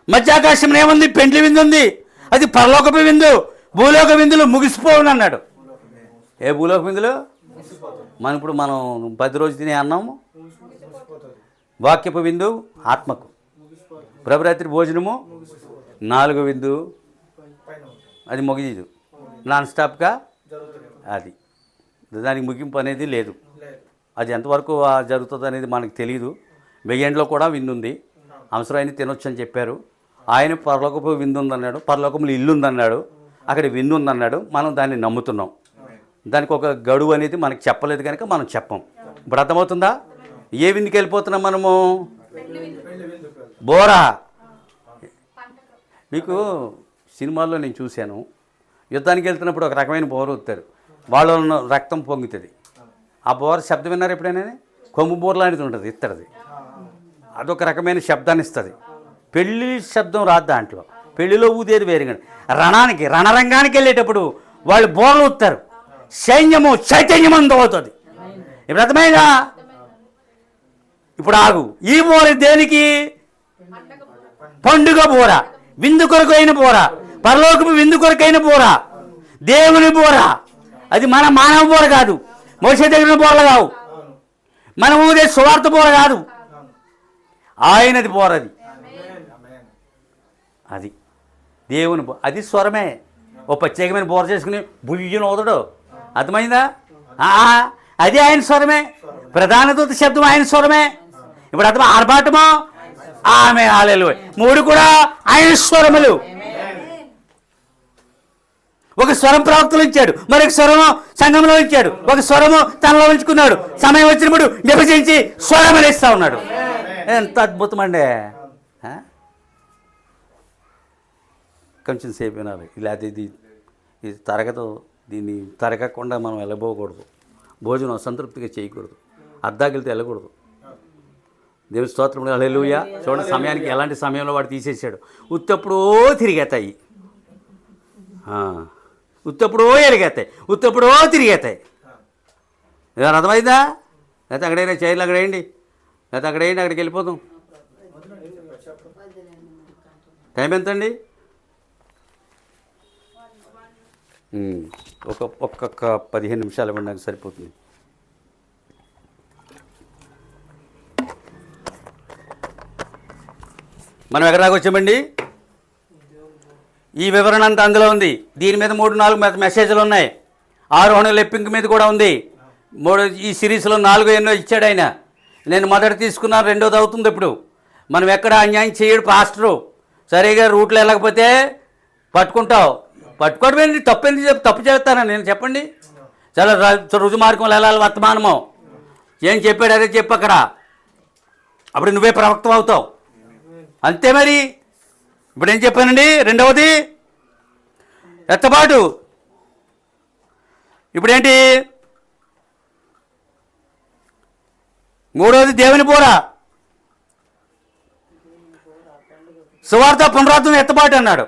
మధ్యాకాశం ఏముంది? పెండ్లి విందు ఉంది. అది పరలోకపు విందు. భూలోక విందులు ముగిసిపోవును అన్నాడు. ఏ భూలోక విందులు? ఇప్పుడు మనం 10 రోజులు తినే అన్నాము. వాక్యపు విందు ఆత్మకు, ప్రభురాత్రి భోజనము 4వ విందు. అది ముగిదు, నాన్ స్టాప్గా. అది దానికి ముగింపు అనేది లేదు. అది ఎంతవరకు జరుగుతుంది అనేది మనకు తెలియదు. 1000 కూడా విందుంది. అవసరమైన తినొచ్చు అని చెప్పారు. ఆయన పరలోకపు విందు ఉందన్నాడు, పరలోకములు ఇల్లు ఉందన్నాడు, అక్కడ విందు ఉందన్నాడు. మనం దాన్ని నమ్ముతున్నాం. దానికి ఒక గడువు అనేది మనకు చెప్పలేదు కనుక మనం చెప్పం. ఇప్పుడు అర్థమవుతుందా? ఏ విందుకి వెళ్ళిపోతున్నాం మనము? బోరా. మీకు సినిమాల్లో నేను చూశాను, యుద్ధానికి వెళ్తున్నప్పుడు ఒక రకమైన బోర వస్తారు, వాళ్ళ రక్తం పొంగుతుంది. ఆ బోర శబ్దం విన్నారు ఎప్పుడైనా? కొమ్ము బోర లాంటిది ఉంటుంది, ఇత్తడిది. అదొక రకమైన శబ్దాన్ని ఇస్తుంది. పెళ్ళి శబ్దం రాదు దాంట్లో. పెళ్లిలో ఊదేది వేరుగా. రణరంగానికి వెళ్ళేటప్పుడు వాళ్ళు బోర్లు ఊతారు, సైన్యము చైతన్యమంతో అవుతుంది. ఇప్పుడు అర్థమైందా? ఇప్పుడు ఆగు. ఈ బోర దేనికి? పండుగ బోర, విందు కొరకు అయిన బోర, పరలోకపు విందు కొరకైన బోర, దేవుని బోర. అది మన మానవ బోర కాదు, మోసే దగ్గర బోరలు కావు, మనం ఊదే సువార్త బోర కాదు, ఆయనది బోరది. అది దేవుని అది స్వరమే. ఓ ప్రత్యేకమైన బోర చేసుకుని బుయ్యను ఊదడు. అర్థమైందా? అది ఆయన స్వరమే. ప్రధాన దూత శబ్దం ఆయన స్వరమే. ఇప్పుడు అర్థం ఆర్భాటమో ఆమె హల్లెలూయా, 3 కూడా ఆయన స్వరములు. ఒక స్వరం ప్రవక్తలు ఇచ్చాడు, మరొక స్వరము సంఘంలో ఇచ్చాడు, ఒక స్వరము తనలో ఉంచుకున్నాడు. సమయం వచ్చినప్పుడు విభజించి స్వరములు ఇస్తా ఉన్నాడు. ఎంత అద్భుతం అండి. కొంచెం సేపు వినాలి. ఇలా ఇది తరగతో దీన్ని తరగకుండా మనం వెళ్ళబోకూడదు. భోజనం అసంతృప్తిగా చేయకూడదు, అద్దాకిలితో వెళ్ళకూడదు. దేవుని స్తోత్రం హల్లెలూయా. చూడండి, సమయానికి ఎలాంటి సమయంలో వాడు తీసేసాడు. ఉత్తప్పుడో తిరిగేతాయి, ఉత్తప్పుడో ఎరిగేస్తాయి, ఉత్తప్పుడో తిరిగేస్తాయి. ఏదైనా అర్థమైందా? లేకపోతే అక్కడైనా చైర్లు అక్కడ వేయండి, లేకపోతే అక్కడ వేయండి, అక్కడికి వెళ్ళిపోతాం. టైం ఎంతండి? ఒక్కొక్క 15 నిమిషాలు ఇవ్వండి, నాకు సరిపోతుంది. మనం ఎక్కడ దాకా వచ్చామండి? ఈ వివరణ అంతా అందులో ఉంది. దీని మీద 3-4 మెసేజ్లు ఉన్నాయి. ఆరోహణ లెప్పింగ్ మీద కూడా ఉంది. ఈ సిరీస్లో 4 ఎన్నో ఇచ్చాడు ఆయన. నేను మొదట తీసుకున్నాను, రెండోది అవుతుంది. ఇప్పుడు మనం ఎక్కడ అన్యాయం చేయడు పాస్టరు. సరిగా రూట్లో వెళ్ళకపోతే పట్టుకుంటావు. పట్టుకోవడం తప్పు చేస్తానా నేను? చెప్పండి. చాలా రుజు మార్గంలో వెళ్ళాలి. వర్తమానము ఏం చెప్పాడు అదే చెప్పు అక్కడ. అప్పుడు నువ్వే ప్రవక్త అవుతావు. అంతే మరి. ఇప్పుడు ఏం చెప్పానండి? రెండవది ఎత్తబాటు. ఇప్పుడేంటి? మూడవది దేవుని బోర. సువార్త, పునరుద్ధరణ, ఎత్తబాటు అన్నాడు.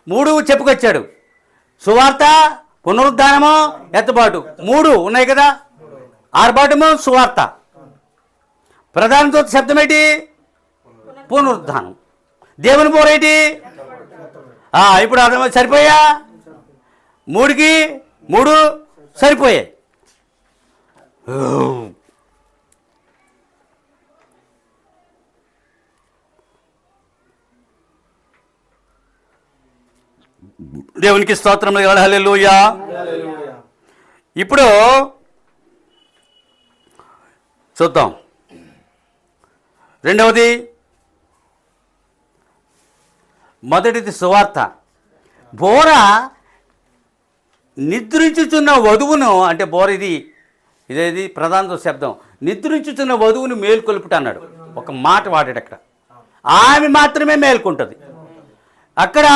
3 చెప్పుకొచ్చాడు. సువార్త, పునరుద్ధానము, ఎత్తబాటు 3 ఉన్నాయి కదా. ఆర్భాటము, సువార్త. ప్రధాన దూత శబ్దం ఏంటి? పునరుద్ధానం. దేవుని బోర ఏంటి? ఇప్పుడు అర్థం. సరిపోయా? 3కి 3 సరిపోయాయి. దేవునికి స్తోత్రం హల్లెలూయా. ఇప్పుడు చూద్దాం. రెండవది, మొదటిది సువార్త. బోర నిద్రించుచున్న వధువును, అంటే బోర ఇదేది ప్రధాన శబ్దం. నిద్రించుచున్న వధువును మేల్కొలుపుట అన్నాడు. ఒక మాట వాడాడు అక్కడ. ఆమె మాత్రమే మేల్కొంటుంది. అక్కడ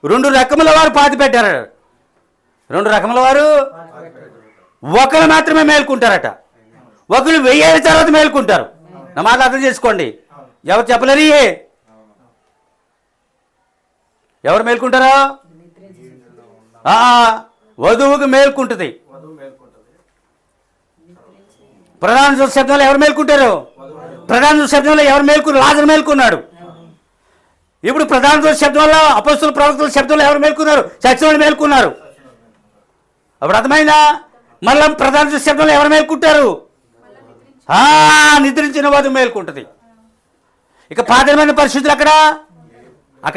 2 రకముల వారు పాతి పెట్టారు. 2 రకముల వారు. ఒకరు మాత్రమే మేల్కుంటారట, ఒకరు 1000 ఏళ్ళ తర్వాత మేల్కుంటారు. నా మాట అర్థం చేసుకోండి. ఎవరు చెప్పలేరు? ఎవరు మేల్కుంటారా? వధువుకు మేల్కుంటుంది. ప్రధాన శబ్దంలో ఎవరు మేల్కుంటారు? ప్రధాన శబ్దంలో ఎవరు మేల్కున్నారు? లాజరు మేల్కున్నాడు. ఇప్పుడు ప్రధాన శబ్దంలో అపొస్తలుల ప్రవక్తల శబ్దంలో ఎవరు మేల్కున్నారు? చచ్చిన మేల్కున్నారు. అప్పుడు అర్థమైందా? మళ్ళీ ప్రధాన శబ్దంలో ఎవరు మేల్కుంటారు? నిద్రించిన వధువు మేల్కుంటుంది. ఇక పాదమైన పరిస్థితులు అక్కడ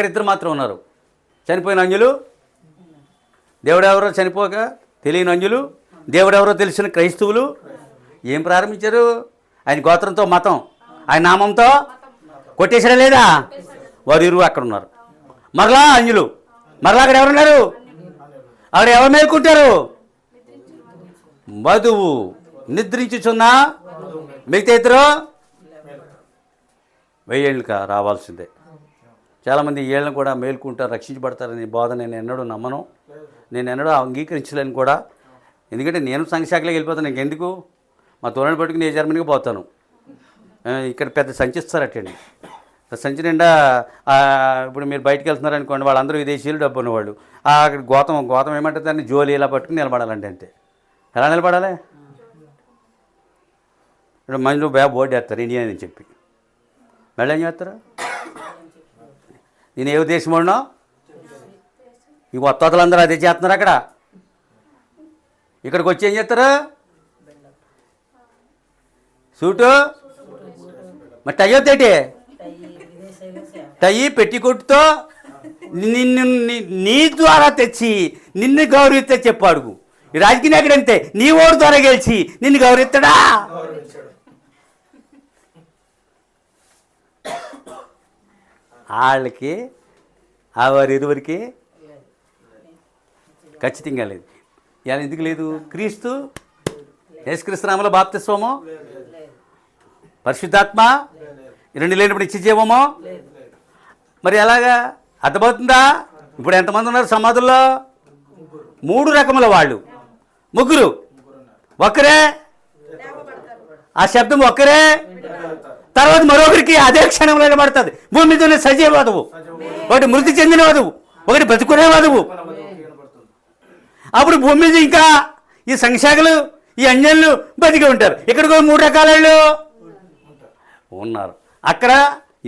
2 మాత్రం ఉన్నారు. చనిపోయిన అంజులు, దేవుడెవరో చనిపోక తెలియని అంజులు, దేవుడెవరో తెలిసిన క్రైస్తవులు. ఏం ప్రారంభించారు? ఆయన గోత్రంతో మతం, ఆయన నామంతో కొట్టేసారా లేదా? వారు 2 అక్కడ ఉన్నారు. మరలా అంజులు, మరలా అక్కడ ఎవరున్నారు? అక్కడ ఎవరు మేల్కుంటారు? వధువు నిద్రించుచున్న మిగతా 2 1000 ఏళ్ళుగా రావాల్సిందే. చాలామంది ఏళ్ళను కూడా మేల్కుంటారు, రక్షించబడతారని బోధ నేను ఎన్నడూ నమ్మను, నేను ఎన్నడూ అంగీకరించలేను కూడా. ఎందుకంటే నేను సంఘశాఖలోకి వెళ్ళిపోతాను. ఇంకెందుకు? మా తోరణి పట్టుకుని ఏ జర్మనీకి పోతాను. ఇక్కడ పెద్ద సంచిస్తారటండి. సంచి నిండా ఇప్పుడు మీరు బయటికి వెళ్తున్నారు అనుకోండి, వాళ్ళందరూ విదేశీయులు, డబ్బు ఉన్నవాళ్ళు. అక్కడ గోతం ఏమంటే దాన్ని జోలి ఇలా పట్టుకుని నిలబడాలంటే అంతే. ఎలా నిలబడాలి? ఇప్పుడు మందులు బోర్డు వేస్తారు ఇండియా అని చెప్పి, మళ్ళీ ఏం చేస్తారు? నేను ఏ దేశం ఉన్నావు, ఈ కొత్తలందరూ అదే చేస్తున్నారు. అక్కడ ఇక్కడికి వచ్చి ఏం చేస్తారు? సూటు మరి టై అవుతాయి, టై పెట్టి కొట్టుతో నిన్ను నీ ద్వారా తెచ్చి నిన్ను గౌరవిస్తే చెప్పాడు. ఈ రాజకీయ నాయకుడు అంతే, నీ ఓటు ద్వారా గెలిచి నిన్ను గౌరవిస్తాడా? వాళ్ళకి వారి ఇరువురికి ఖచ్చితంగా లేదు. ఇలా ఎందుకు లేదు? క్రీస్తు యేసుక్రీస్తు నామములో బాప్తిస్మము, పరిశుద్ధాత్మ రెండు లేనప్పుడు ఇచ్చిజీవము. మరి ఎలాగా అర్థమవుతుందా? ఇప్పుడు ఎంతమంది ఉన్నారు సమాధుల్లో? 3 రకముల వాళ్ళు, ముగ్గురు ఒక్కరే, ఆ శబ్దం ఒక్కరే. తర్వాత మరొకరికి అదే క్షణంలో నిలబడుతుంది. భూమి మీద ఉన్న సజీవ వధువు, ఒకటి మృతి చెందిన వధువు, ఒకటి బ్రతుకునే వధువు. అప్పుడు భూమి మీద ఇంకా ఈ సంఖ్యాకులు, ఈ అంజన్లు బతికి ఉంటారు. ఇక్కడికి 3 రకాల వాళ్ళు ఉన్నారు. అక్కడ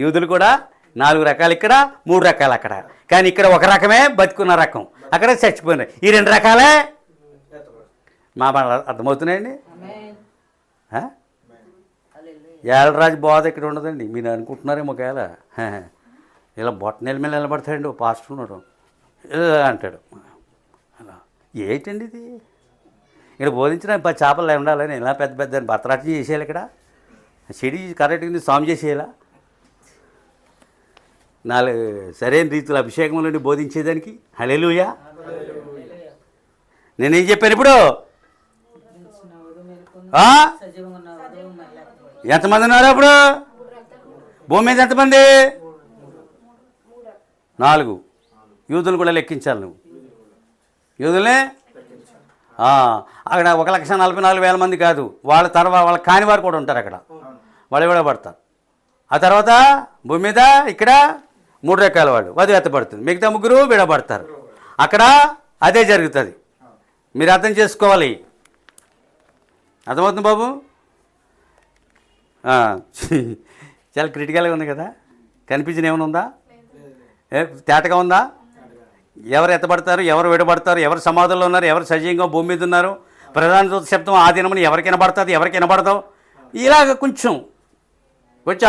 యూదులు కూడా 4 రకాలు, ఇక్కడ 3 రకాలు అక్కడ. కానీ ఇక్కడ ఒక రకమే బతుకున్న రకం, అక్కడ చచ్చిపోయినాయి. ఈ 2 రకాలే మా అర్థమవుతున్నాయండి. ఏళ్ళరాజు బోధ ఇక్కడ ఉండదండి. మీరు అనుకుంటున్నారేమో ఒకవేళ ఇలా బొట్టనీళ్ళ మీద నిలబడతాడండి ఓ పాస్టర్ ఉన్నాడు అంటాడు. అలా ఏంటండి ఇది? ఇక్కడ బోధించిన 10 చేపలు ఉండాలని ఇలా పెద్ద పెద్ద భర్తరాజ్యం చేసేయాలి. ఇక్కడ చెడి కరెక్ట్గా సాము చేసేయాలా? 4 సరైన రీతిలో అభిషేకంలో బోధించేదానికి. హల్లెలూయా. నేనేం చెప్పాను ఇప్పుడు? ఎంతమంది ఉన్నారు అప్పుడు భూమి మీద? ఎంతమంది? 4. యూదులు కూడా లెక్కించాలి నువ్వు. యూదులే అక్కడ 1,44,000 మంది కాదు, వాళ్ళ తర్వాత వాళ్ళ కాని వారు కూడా ఉంటారు అక్కడ, వాళ్ళు విడబడతారు. ఆ తర్వాత భూమి మీద ఇక్కడ 3 రకాల వాళ్ళు వధువు ఎత్తబడుతుంది, మిగతా 3 విడబడతారు. అక్కడ అదే జరుగుతుంది. మీరు అర్థం చేసుకోవాలి. అర్థమవుతుంది బాబు? చాలా క్రిటికల్గా ఉంది కదా? కనిపించిన ఏమైనా ఉందా? తేటగా ఉందా? ఎవరు ఎత్తబడతారు, ఎవరు విడబడతారు, ఎవరు సమాధుల్లో ఉన్నారు, ఎవరు సజీవంగా భూమి మీద ఉన్నారు, ప్రధాన దూత శబ్దం ఆ దినమని ఎవరికి వినబడుతుంది, ఎవరికి వినబడదు, ఇలాగ కొంచెం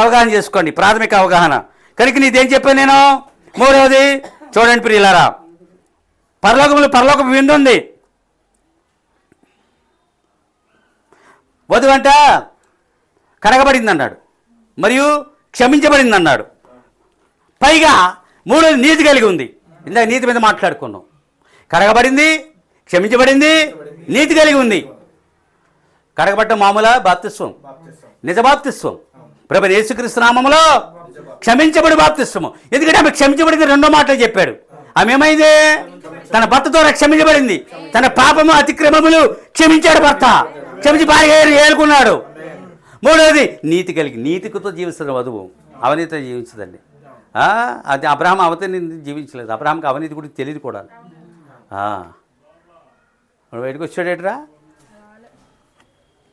అవగాహన చేసుకోండి, ప్రాథమిక అవగాహన. కనుక నీదేం చెప్పాను నేను? 3వది చూడండి ప్రియులారా, పరలోకం విందు ఉంది. వధువు అంట కడగబడింది అన్నాడు, మరియు క్షమించబడింది అన్నాడు. పైగా 3వది నీతి కలిగి ఉంది. ఇందాక నీతి మీద మాట్లాడుకున్నాం. కడగబడింది, క్షమించబడింది, నీతి కలిగి ఉంది. కడగబడ్డ మామూలు బాప్తిస్వం, నిజ బాప్తిస్వం, ప్రభువైన యేసుక్రీస్తు నామములో క్షమించబడి బాప్తిస్వము. ఎందుకంటే ఆమె క్షమించబడింది 2 మాటలు చెప్పాడు. ఆమె ఏమైంది? తన భర్త ద్వారా క్షమించబడింది. తన పాపము అతిక్రమములు క్షమించాడు భర్త, క్షమించి భార్య ఏలుకున్నాడు. 3వది నీతి కలిగి, నీతితో జీవిస్తున్న వధువు అవినీతితో జీవించదండి. అది అబ్రహాం అవతని జీవించలేదు. అబ్రహాంకి అవినీతి గురించి తెలియదు కూడా. బయటకు వచ్చాడేట్రా?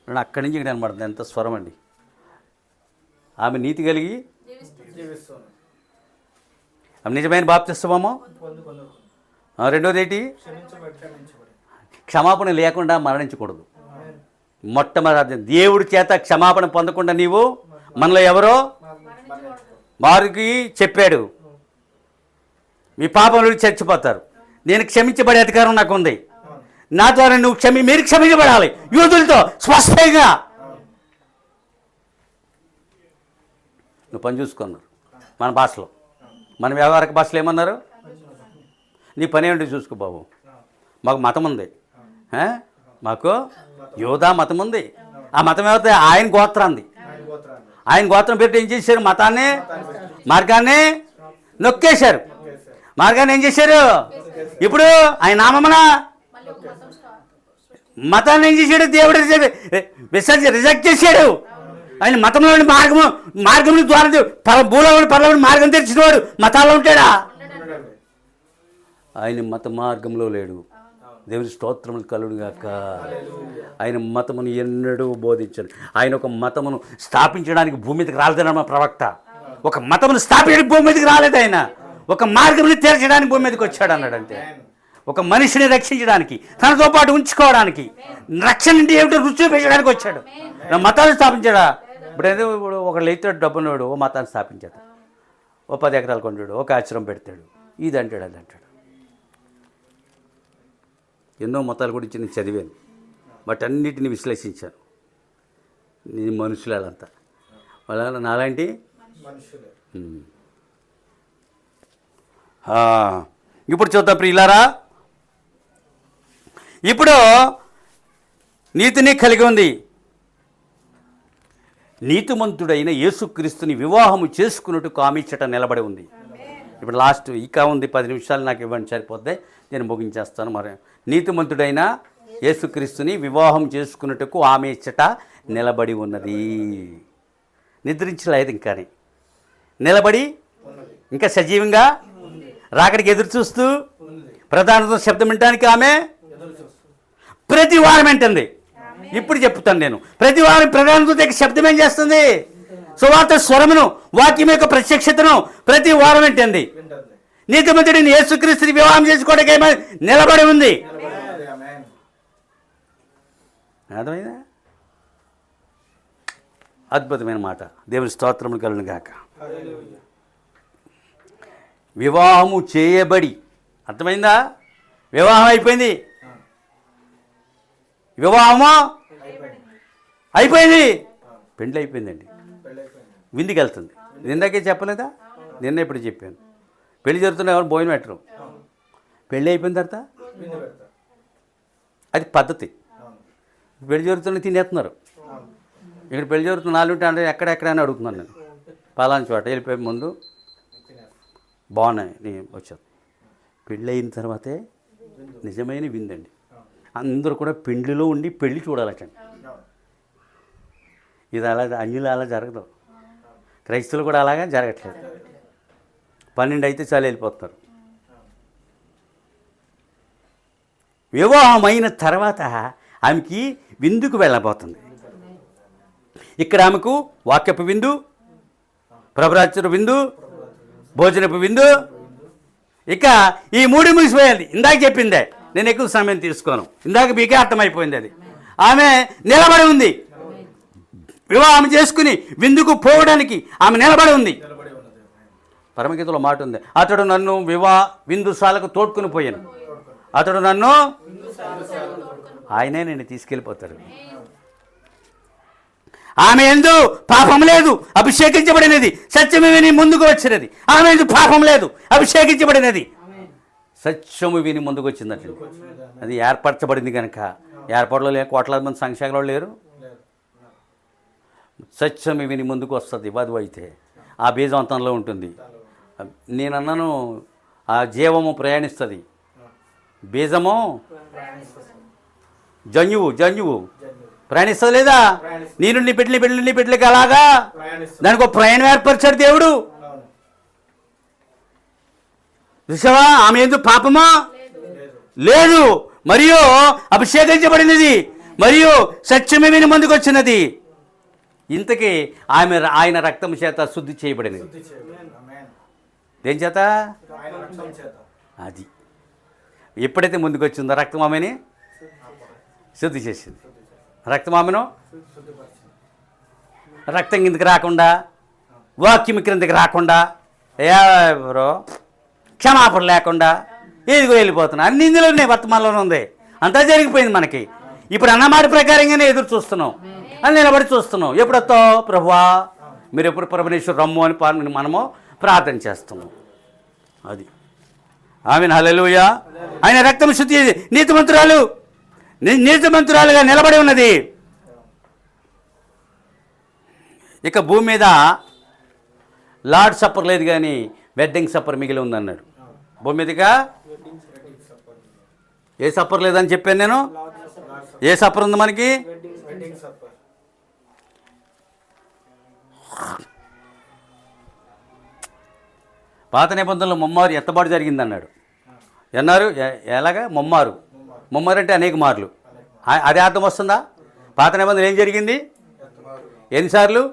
అక్కడి నుంచి ఇక్కడ కనబడుతుంది. ఎంత స్వరం అండి. ఆమె నీతి కలిగి ఆమె నిజమైన బాప్తిస్మము. 2వది ఏంటి? క్షమాపణ లేకుండా మరణించకూడదు. మొట్టమొదటి దేవుడి చేత క్షమాపణ పొందకుండా నీవు మనలో ఎవరో వారికి చెప్పాడు, మీ పాపంలో చచ్చిపోతారు. నేను క్షమించబడే అధికారం నాకు ఉంది. నా ద్వారా మీరు క్షమించబడాలి. యూదులతో స్పష్టంగా నువ్వు పని చూసుకున్నారు. మన భాషలో, మన వ్యవహారిక భాషలో ఏమన్నారు? నీ పని ఏంటో చూసుకో బాబు. మాకు మతం ఉంది, మాకు యోధా మతం ఉంది. ఆ మతం ఏమైతే ఆయన గోత్రాంది. ఆయన గోత్రం పెట్టి ఏం చేశారు? మతాన్ని, మార్గాన్ని నొక్కేశారు. మార్గాన్ని ఏం చేశారు? ఇప్పుడు ఆయన నామమున మతాన్ని ఏం చేశాడు? దేవుడు రిజెక్ట్ చేశాడు. ఆయన మతంలో మార్గం ద్వారా భూలోని పరలోని మార్గం తెరిచినవాడు మతాల్లో ఉంటాడా? ఆయన మత మార్గంలో లేడు. దేవుని స్తోత్రములు కలుగుగాక. ఆయన మతమును ఎన్నడూ బోధించాడు. ఆయన ఒక మతమును స్థాపించడానికి భూమి మీదకి రాలేదన్న ప్రవక్త. ఒక మతమును స్థాపించడానికి భూమి మీదకి రాలేదు. ఆయన ఒక మార్గంని తెరచడానికి భూమి మీదకి వచ్చాడు అన్నాడు అంతే. ఒక మనిషిని రక్షించడానికి, తనతో పాటు ఉంచుకోవడానికి, రక్షణ అంటే ఏమిటో రుచి చూపించడానికి వచ్చాడు. మతాన్ని స్థాపించాడా? ఇప్పుడు ఒకళ్ళు అయితే డబ్బున్నాడు, ఓ మతాన్ని స్థాపించాడు, ఓ 10 ఎకరాలు కొంటాడు, ఒక ఆశ్రమం పెడతాడు, ఇది అంటాడు అది అంటాడు. ఎన్నో మతాల గురించి నేను చదివాను, బట్ అన్నిటిని విశ్లేషించాను. నేను మనుషులంతా వాళ్ళ నాలాంటి ఇప్పుడు చూద్దాం ప్రియులారా. ఇప్పుడు నీతిని కలిగి ఉంది. నీతిమంతుడైన యేసుక్రీస్తుని వివాహము చేసుకున్నట్టు ఆమెచ్చట నిలబడి ఉంది. ఇప్పుడు లాస్ట్ ఇంకా ఉంది, 10 నిమిషాలు నాకు ఇవ్వండి సరిపోద్ది, నేను ముగించేస్తాను. మరి నీతిమంతుడైన యేసుక్రీస్తుని వివాహం చేసుకున్నట్టుకు ఆమె ఇచ్చట నిలబడి ఉన్నది. నిద్రించలేదు ఇంకాని, నిలబడి ఇంకా సజీవంగా రాకడికి ఎదురు చూస్తూ ప్రధాన శబ్దం వినటానికి ఆమె ప్రతి వారం వింటుంది. ఇప్పుడు చెప్తాను నేను, ప్రతి వారం ప్రధాన దూత శబ్దం ఏం చేస్తుంది? సువార్త స్వరమును, వాక్యం యొక్క ప్రత్యక్షతను ప్రతి వారం వింటుంది. నీతిమంతుడిని యేసుక్రీస్తుని వివాహం చేసుకోవడానికి ఏమో నిలబడి ఉంది. అర్థమైందా? అద్భుతమైన మాట. దేవుని స్తోత్రములు కలుగును గాక. వివాహము చేయబడి, అర్థమైందా? వివాహం అయిపోయింది, వివాహము అయిపోయింది, పెండ్లి అయిపోయిందండి, విందుకి వెళ్తుంది. నిందాకే చెప్పలేదా? నిన్న ఇప్పుడు చెప్పాను. పెళ్లి జరుగుతున్న ఎవరు భోజనం పెట్టరు, పెళ్ళి అయిపోయిన తర్వాత అది పద్ధతి. పెళ్లి జరుగుతున్న తినేస్తున్నారు. ఇక్కడ పెళ్లి జరుగుతున్న 4 అంటే ఎక్కడెక్కడ అని అడుగుతున్నాను నేను. పలానా చోట వెళ్ళిపోయే ముందు బాగున్నాయి నేను వచ్చాను. పెళ్ళి అయిన తర్వాతే నిజమైన విందండి. అందరూ కూడా పెండ్లిలో ఉండి పెళ్లి చూడాలటండి. ఇది అలా అన్యులు అలా జరగదు, క్రైస్తవులు కూడా అలాగా జరగట్లేదు. 12 అయితే చాలు వెళ్ళిపోతున్నారు. వివాహం అయిన తర్వాత ఆమెకి విందుకు వెళ్ళబోతుంది. ఇక్కడ ఆమెకు వాక్యపు విందు, ప్రభరాత్రి విందు, భోజనపు విందు, ఇక ఈ 3 ముగిసిపోయింది. ఇందాక చెప్పిందే, నేను ఎక్కువ సమయం తీసుకోను, ఇందాక మీకే అర్థమైపోయింది. అది ఆమె నిలబడి ఉంది. వివాహం చేసుకుని విందుకు పోవడానికి ఆమె నిలబడి ఉంది. పరమగీతలో మాట ఉంది, అతడు నన్ను విందుశాలకు తోడ్కొని పోయాను. అతడు నన్ను, ఆయనే నేను తీసుకెళ్ళిపోతాడు. ఆమె ఎందు పాపం లేదు, అభిషేకించబడినది, సత్యము విని ముందుకు వచ్చినది. ఆమె ఎందు పాపం లేదు, అభిషేకించబడినది, సత్యము విని ముందుకు వచ్చిందంటే అది ఏర్పరచబడింది కనుక. ఏర్పాటులో లేక కోట్లాది మంది సంఖ్యలో లేరు. సత్యము విని ముందుకు వస్తుంది. వధువు అయితే ఆ బీజవంతంలో ఉంటుంది. నేనన్నాను, ఆ జీవము ప్రయాణిస్తుంది, బీజము జన్యువు ప్రయాణిస్తుంది లేదా? నీ పెళ్ళికి అలాగా దానికి ఒక ప్రయాణం ఏర్పరిచాడు దేవుడు. చూసావా? ఆమె ఎందుకు పాపమా లేదు, మరియు అభిషేకించబడినది, మరియు సత్యమే విని ముందుకు వచ్చినది. ఇంతకీ ఆయన రక్తం చేత శుద్ధి చేయబడినది. దేని చేత? అది ఎప్పుడైతే ముందుకు వచ్చిందో రక్తం ఆమెని శుద్ధి చేసింది. రక్తం ఆమెను రక్తం కిందకి రాకుండా, వాక్యం క్రిందకి రాకుండా, ఎవరో క్షమాపణ లేకుండా ఏదిగో వెళ్ళిపోతున్నా. అన్ని ఇందులోనే వర్తమానంలో ఉంది. అంతా జరిగిపోయింది మనకి. ఇప్పుడు అన్నమాట ప్రకారంగానే ఎదురు చూస్తున్నాం, అని నిలబడి చూస్తున్నాం. ఎప్పుడొస్తావు ప్రభువా, మీరు ఎప్పుడు పరమేశ్వరు రమ్ము అని మనము ప్రార్థన చేస్తున్నాం. అది ఆమెన్. హల్లెలూయా. ఆయన రక్తం శుద్ధి, నీతిమంతురాలుగా నిలబడి ఉన్నది. ఇక భూమి మీద లార్డ్ సప్పర్ లేదు కానీ వెడ్డింగ్ సప్పర్ మిగిలి ఉందన్నాడు. భూమి మీదగా ఏ సప్పర్ లేదని చెప్పాను నేను. ఏ సప్పర్ ఉంది మనకి? పాత నిబంధనలో ముమ్మారు ఎత్తబాటు జరిగింది అన్నాడు. అన్నారు ఎలాగా? ముమ్మారు అంటే అనేక మార్లు. అదే అర్థం వస్తుందా? పాత నిబంధన ఏం జరిగింది? ఎన్నిసార్లు?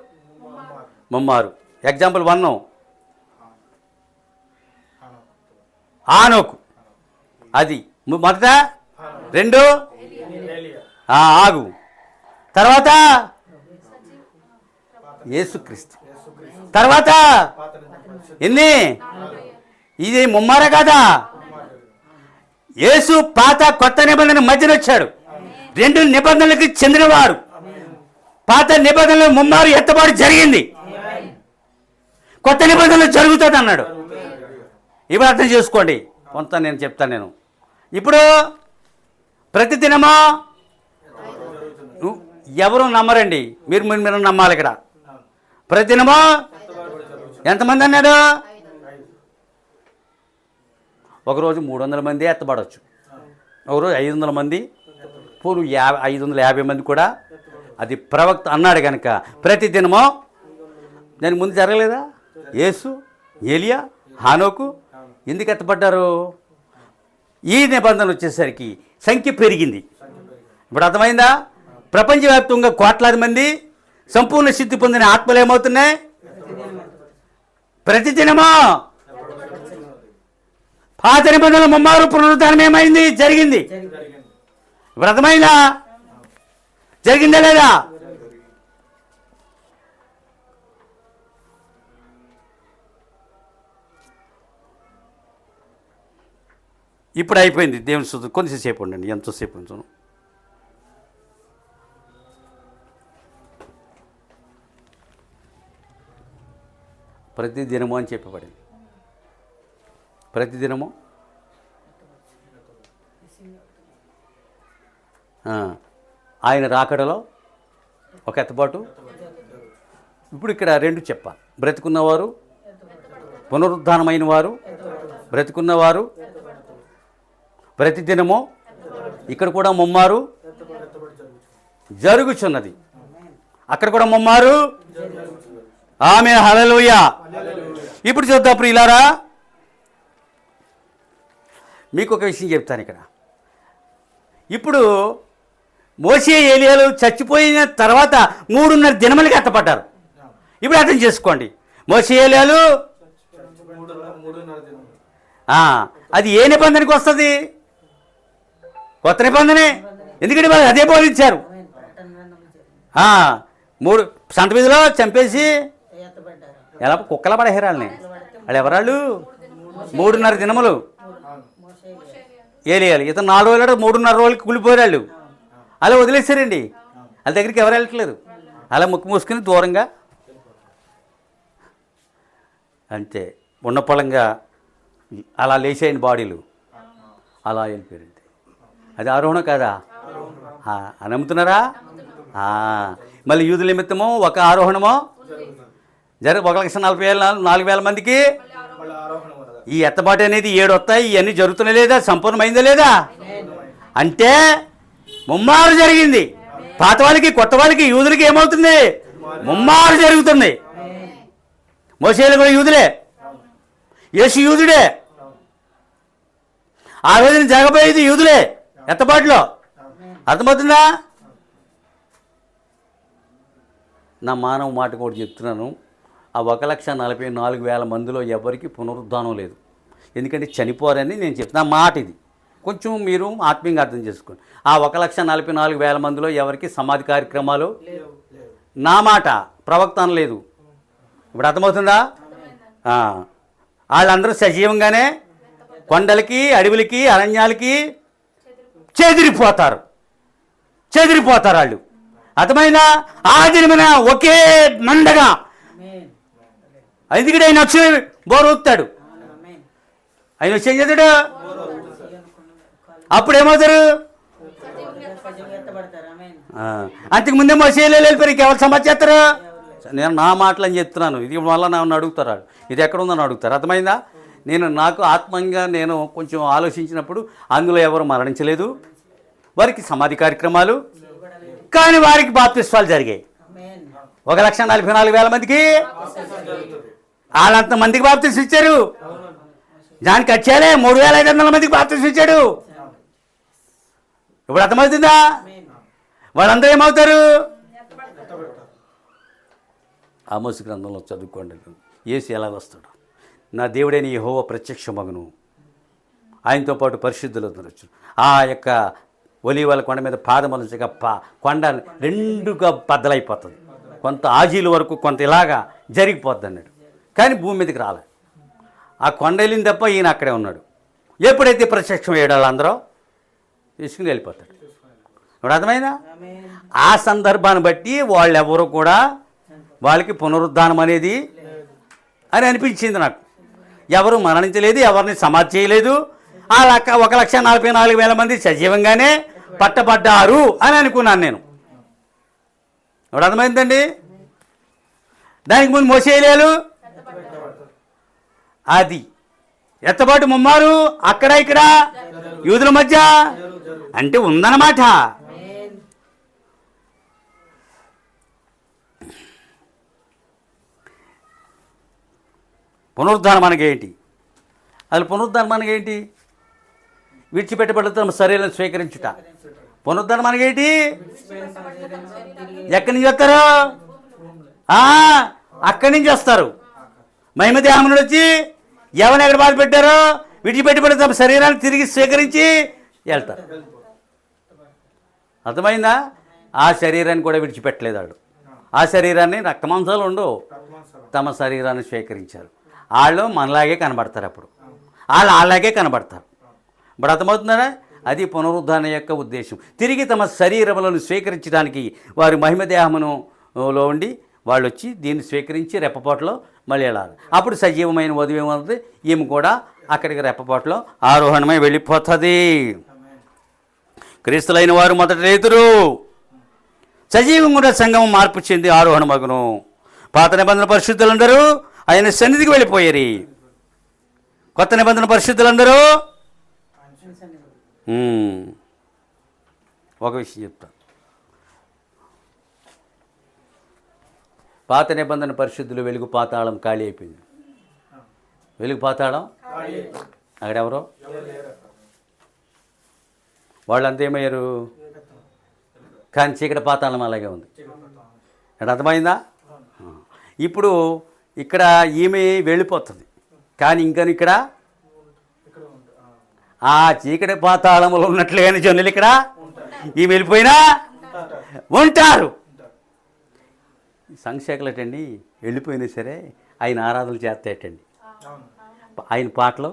ముమ్మారు. ఎగ్జాంపుల్ 1 ఆనోకు, అది మొదట. 2 ఆగు, తర్వాత యేసుక్రీస్తు, తర్వాత ఎన్ని? ఇది ముమ్మారే కదా. యేసు పాత కొత్త నిబంధన మధ్యన వచ్చాడు. 2 నిబంధనలకు చెందినవాడు. పాత నిబంధనలు ముమ్మారు ఎత్తబాటు జరిగింది, కొత్త నిబంధనలు జరుగుతుంది అన్నాడు. ఇప్పుడు అర్థం చేసుకోండి. కొంత నేను చెప్తాను. నేను ఇప్పుడు ప్రతిదినమా ఎవరు నమ్మరండి, మీరు నమ్మాలి. ఇక్కడ ప్రతిదినమా ఎంతమంది అన్నాడు? ఒకరోజు 300 మంది ఎత్తబడవచ్చు, ఒకరోజు 500 మంది, 550 మంది కూడా. అది ప్రవక్త అన్నాడు కనుక ప్రతిదినమో. దానికి ముందు జరగలేదా? యేసు, ఏలియా, హానోకు ఎందుకు ఎత్తపడ్డారు? ఈ నిబంధన వచ్చేసరికి సంఖ్య పెరిగింది. ఇప్పుడు అర్థమైందా? ప్రపంచవ్యాప్తంగా కోట్లాది మంది సంపూర్ణ సిద్ధి పొందిన ఆత్మలు ఏమవుతున్నాయి? ప్రతిదినమో. పాత నిబంధనలు ముమ్మారు పునరుద్ధానం ఏమైంది? జరిగింది. ఇప్పుడు అర్థమైందా? జరిగిందా లేదా? ఇప్పుడు అయిపోయింది. దేవుని స్తుతి. కొంచెంసేపు ఉండండి, ఎంతోసేపు ఉంచను. ప్రతిదినము అని చెప్పబడింది. ప్రతిదినము ఆయన రాకడలో ఒక ఎత్తబాటు. ఇప్పుడు ఇక్కడ 2 చెప్పాలి. బ్రతికున్నవారు, పునరుద్ధానమైన వారు, బ్రతికున్నవారు ప్రతిదినము. ఇక్కడ కూడా ముమ్మారు జరుగుచున్నది, అక్కడ కూడా ముమ్మారు. ఆమేన్, హల్లెలూయా. ఇప్పుడు చూద్దాం ప్రియులారా, మీకు ఒక విషయం చెప్తాను. ఇక్కడ ఇప్పుడు మోషే, ఏలియాలు చచ్చిపోయిన తర్వాత 3.5 దినములకి ఎత్తపడ్డారు. ఇప్పుడు అర్థం చేసుకోండి. మోషే, ఏలియాలు అది ఏ నిబంధనకి వస్తుంది? కొత్త నిబంధనే. ఎందుకంటే వాళ్ళు అదే బోధించారు. 3 సంత వీధిలో చంపేసి ఎలా కుక్కలా పడేరాళ్ళని. వాళ్ళు ఎవరాళ్ళు? 3.5 దినములు ఏలియాలు. ఇతను 4 రోజులు, 3.5 రోజులకి కూలిపోయాళ్ళు. అలా వదిలేశారండి. వాళ్ళ దగ్గరికి ఎవరు వెళ్ళట్లేదు. అలా ముక్కు మూసుకుని దూరంగా అంతే ఉన్న పొలంగా అలా లేచాయని బాడీలు అలా వెళ్ళిపోయారండి. అది ఆరోహణ కాదా? అని నమ్ముతున్నారా? మళ్ళీ యూదుల నిమిత్తము ఒక ఆరోహణమో 1,40,000 మందికి ఈ ఎత్తబాటు అనేది 7 వస్తాయి. ఇవన్నీ జరుగుతున్నాయి లేదా? సంపూర్ణమైందా లేదా? అంటే ముమ్మారు జరిగింది. పాత వాళ్ళకి, కొత్త వాళ్ళకి, యూదులకి ఏమవుతుంది? ముమ్మారు జరుగుతుంది. మోసేలు కూడా యూదులే, యేసు యూదుడే. ఆ రోజున జరగబోయేది యూదులే ఎత్తబాటులో. అర్థమవుతుందా? నా మానవ మాట కూడా చెప్తున్నాను. ఆ 1,44,000 మందిలో ఎవరికి పునరుద్ధానం లేదు. ఎందుకంటే చనిపోరని నేను చెప్తున్నా. మాట ఇది కొంచెం మీరు ఆత్మీయంగా అర్థం చేసుకోండి. ఆ 1,44,000 మందిలో ఎవరికి సమాధి కార్యక్రమాలు, నా మాట ప్రవక్త లేదు. ఇప్పుడు అర్థమవుతుందా? వాళ్ళందరూ సజీవంగానే కొండలకి, అడవులకి, అరణ్యాలకి చెదిరిపోతారు వాళ్ళు. అర్థమైనా? ఆ దినమైన ఒకే మండగా ఎందుకంటే ఆయన వచ్చి బోరు ఊపుతాడు. ఆయన వచ్చి ఏం చేస్తాడు? అప్పుడు ఏమవుతారు? అంతకు ముందే మోసేలు వెళ్ళిపోయి ఎవరు సమాధి చేస్తారు? నేను నా మాటలు అని చెప్తున్నాను. ఇది వల్ల నన్ను అడుగుతారు, ఇది ఎక్కడుందని అడుగుతారు. అర్థమైందా? నాకు ఆత్మంగా నేను కొంచెం ఆలోచించినప్పుడు అందులో ఎవరు మరణించలేదు. వారికి సమాధి కార్యక్రమాలు, కానీ వారికి బాప్తిస్వాలు జరిగాయి. 1,44,000 మందికి వాళ్ళంత మందికి బాప్తిస్వం ఇచ్చారు. దానికి వచ్చాలే 3,500 మందికి బాప్తిసం ఇచ్చాడు. ఇప్పుడు అర్థమవుతుందా? వాళ్ళందరూ ఏమవుతారు? ఆమోసు గ్రంథంలో చదువుకోండి, యేసు ఎలాగ వస్తాడు. నా దేవుడైన యెహోవా ప్రత్యక్షమగును, ఆయనతో పాటు పరిశుద్ధులు వచ్చి ఆ యొక్క ఒలీవల కొండ మీద పాదములుంచగా కొండ 2గా బద్దలైపోతుంది. కొంత ఆజీల వరకు కొంత ఇలాగా జరిగిపోద్ది అన్నాడు. కానీ భూమి మీదకి రాలే. ఆ కొండ వెళ్ళింది తప్ప ఈయన అక్కడే ఉన్నాడు. ఎప్పుడైతే ప్రత్యక్షం అయ్యాడు వాళ్ళందరూ తీసుకుని వెళ్ళిపోతాడు. ఇప్పుడు అర్థమైనా? ఆ సందర్భాన్ని బట్టి వాళ్ళెవరూ కూడా వాళ్ళకి పునరుద్ధానం అనేది అని అనిపించింది నాకు. ఎవరు మరణించలేదు, ఎవరిని సమాధి చేయలేదు. ఆ 1,44,000 మంది సజీవంగానే పట్టబడ్డారు అని అనుకున్నాను నేను. ఇప్పుడు అర్థమైందండి. దానికి ముందు మోసేయలేరు, అది ఎత్తబాటు ముమ్మారు అక్కడ ఇక్కడ యూదుల మధ్య అంటే ఉందన్నమాట. పునరుద్ధానం అనగేంటి? అది పునరుద్ధానం అనగేంటి? విడిచిపెట్టబడిన తమ శరీరం స్వీకరించుట. పునరుద్ధానం అనగేంటి? ఎక్కడి నుంచి వస్తారు? అక్కడి నుంచి వస్తారు. మహిమ దేహమును వచ్చి ఎవరిని ఎక్కడ బాధ పెట్టారో విడిచిపెట్టబడిన తమ శరీరాన్ని తిరిగి స్వీకరించి వెళ్తారు. అర్థమైందా? ఆ శరీరాన్ని కూడా విడిచిపెట్టలేదు వాడు. ఆ శరీరాన్ని రక్తమాంసాలు ఉండవు, తమ శరీరాన్ని స్వీకరించారు. వాళ్ళు మనలాగే కనబడతారు. అప్పుడు వాళ్ళు అలాగే కనబడతారు. ఇప్పుడు అర్థమవుతుందా? అది పునరుద్ధానం యొక్క ఉద్దేశం. తిరిగి తమ శరీరములను స్వీకరించడానికి వారి మహిమదేహములో ఉండి వాళ్ళు వచ్చి దీన్ని స్వీకరించి రెప్పపాటులో మళ్ళీ వెళ్ళాలి. అప్పుడు సజీవమైన వధువు ఏమవుతుంది? ఈమె కూడా అక్కడికి రెప్పపాటులో ఆరోహణమై వెళ్ళిపోతుంది. క్రీస్తులైన వారు మొదట రైతురు సజీవం కూడా సంఘం మార్పు చెంది ఆరోహణమగును. పాత నిబంధన పరిశుద్ధులందరూ ఆయన సన్నిధికి వెళ్ళిపోయారు. కొత్త నిబంధన పరిశుద్ధులందరూ ఒక విషయం చెప్తా. పాత నిబంధన పరిశుద్ధులు వెలుగు పాతాళం ఖాళీ అయిపోయింది. వెలుగు పాతాళం అక్కడెవరో వాళ్ళంతా ఏమయ్యారు? కానీ చీకటి పాతాళం అలాగే ఉంది. ఇక్కడ అర్థమైందా? ఇప్పుడు ఇక్కడ ఈమె వెళ్ళిపోతుంది, కానీ ఇంకా ఇక్కడ ఆ చీకటి పాతాళంలో ఉన్నట్లుగానే జనులు ఇక్కడ ఈమె వెళ్ళిపోయినా ఉంటారు. సంక్షేకలటండి వెళ్ళిపోయినా సరే ఆయన ఆరాధనలు చేస్తాయటండి. ఆయన పాటలు,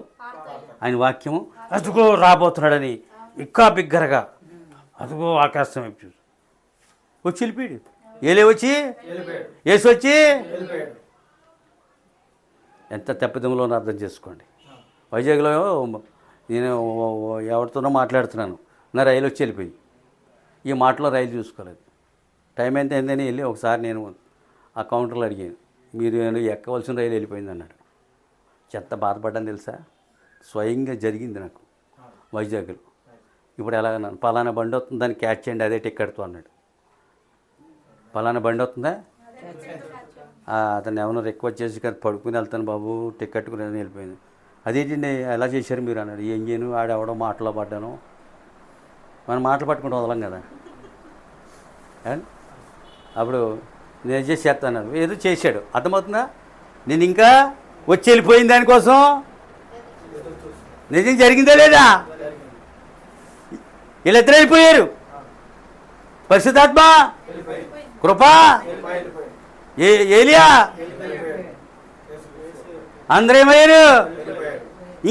ఆయన వాక్యము, అదుగో రాబోతున్నాడని ఇంకా బిగ్గరగా అదుగో ఆకాశం వైపు చూసి వచ్చి వెళ్ళిపోయాడు. ఏలే వచ్చి ఏసు వచ్చి ఎంత తప్పిదంలో అర్థం చేసుకోండి. వైజాగ్లో నేను ఎవరితోనో మాట్లాడుతున్నాను, నా రైలు వచ్చి వెళ్ళిపోయింది. ఈ మాటలో రైలు చూసుకోలేదు. టైం ఎంత అయిందని వెళ్ళి ఒకసారి నేను ఆ కౌంటర్లో అడిగాను, మీరు ఎక్కవలసిన రైలు వెళ్ళిపోయింది అన్నాడు. చెత్త బాధపడ్డాను తెలుసా? స్వయంగా జరిగింది నాకు వైజాగ్లో. ఇప్పుడు ఎలాగన్నాను, పలానా బండి వస్తుంది దాన్ని క్యాచ్ చేయండి అదే టికెట్తో అన్నాడు. పలానా బండి వస్తుందా? అతను ఎవరో రిక్వెస్ట్ చేసి కానీ పడుకుని వెళ్తాను బాబు టికెట్ కూడా వెళ్ళిపోయింది. అదేంటండి ఎలా చేశారు మీరు అన్నాడు. ఏం చేయను, ఆడెవడో మాటలో పడ్డాను. మనం మాటలు పట్టుకుంటూ వదలం కదా. అప్పుడు నేను చేసి చేస్తాను, ఏదో చేశాడు. అర్థమవుతుందా? నేను ఇంకా వచ్చి వెళ్ళిపోయిన దానికోసం నిజం జరిగిందా లేదా? వీళ్ళిద్దరు వెళ్ళిపోయారు. పరిశుద్ధాత్మ, కృప, ఏలియా అందరూ ఏమయ్యారు.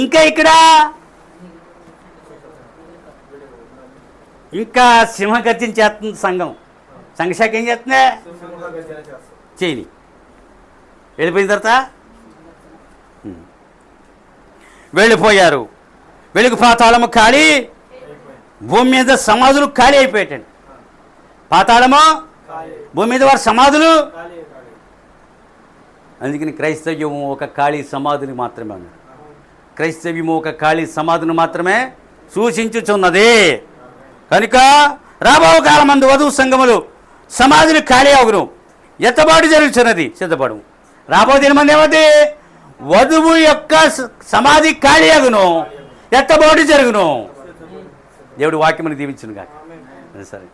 ఇంకా ఇక్కడ ఇంకా సింహగర్జన చేస్తుంది సంఘం. సంఘశాఖ ఏం చేస్తుందా? చేయని వెళ్ళిపోయిన తర్వాత వెళ్ళిపోయారు. వెలుగు పాతాళము ఖాళీ, భూమి మీద సమాధులు ఖాళీ అయిపోయాయండి. పాతాళము, భూమి మీద వారి సమాధులు. అందుకని క్రైస్తవ్యము ఒక ఖాళీ సమాధిని మాత్రమే అన్నాడు. క్రైస్తవ్యము ఒక ఖాళీ సమాధిని మాత్రమే సూచించుచున్నది. కనుక రాబో కాలమందు వధువు సంఘములు సమాధిని ఖాళీ అవును, ఎత్తబాటు జరుగుతున్నది. సిద్ధపడము. రాబో దినమంది ఏమవుతుంది? వధువు యొక్క సమాధి ఖాళీ అగును, ఎత్తబోటు జరుగును. దేవుడి వాక్యమును దీవించును గాక. సరే.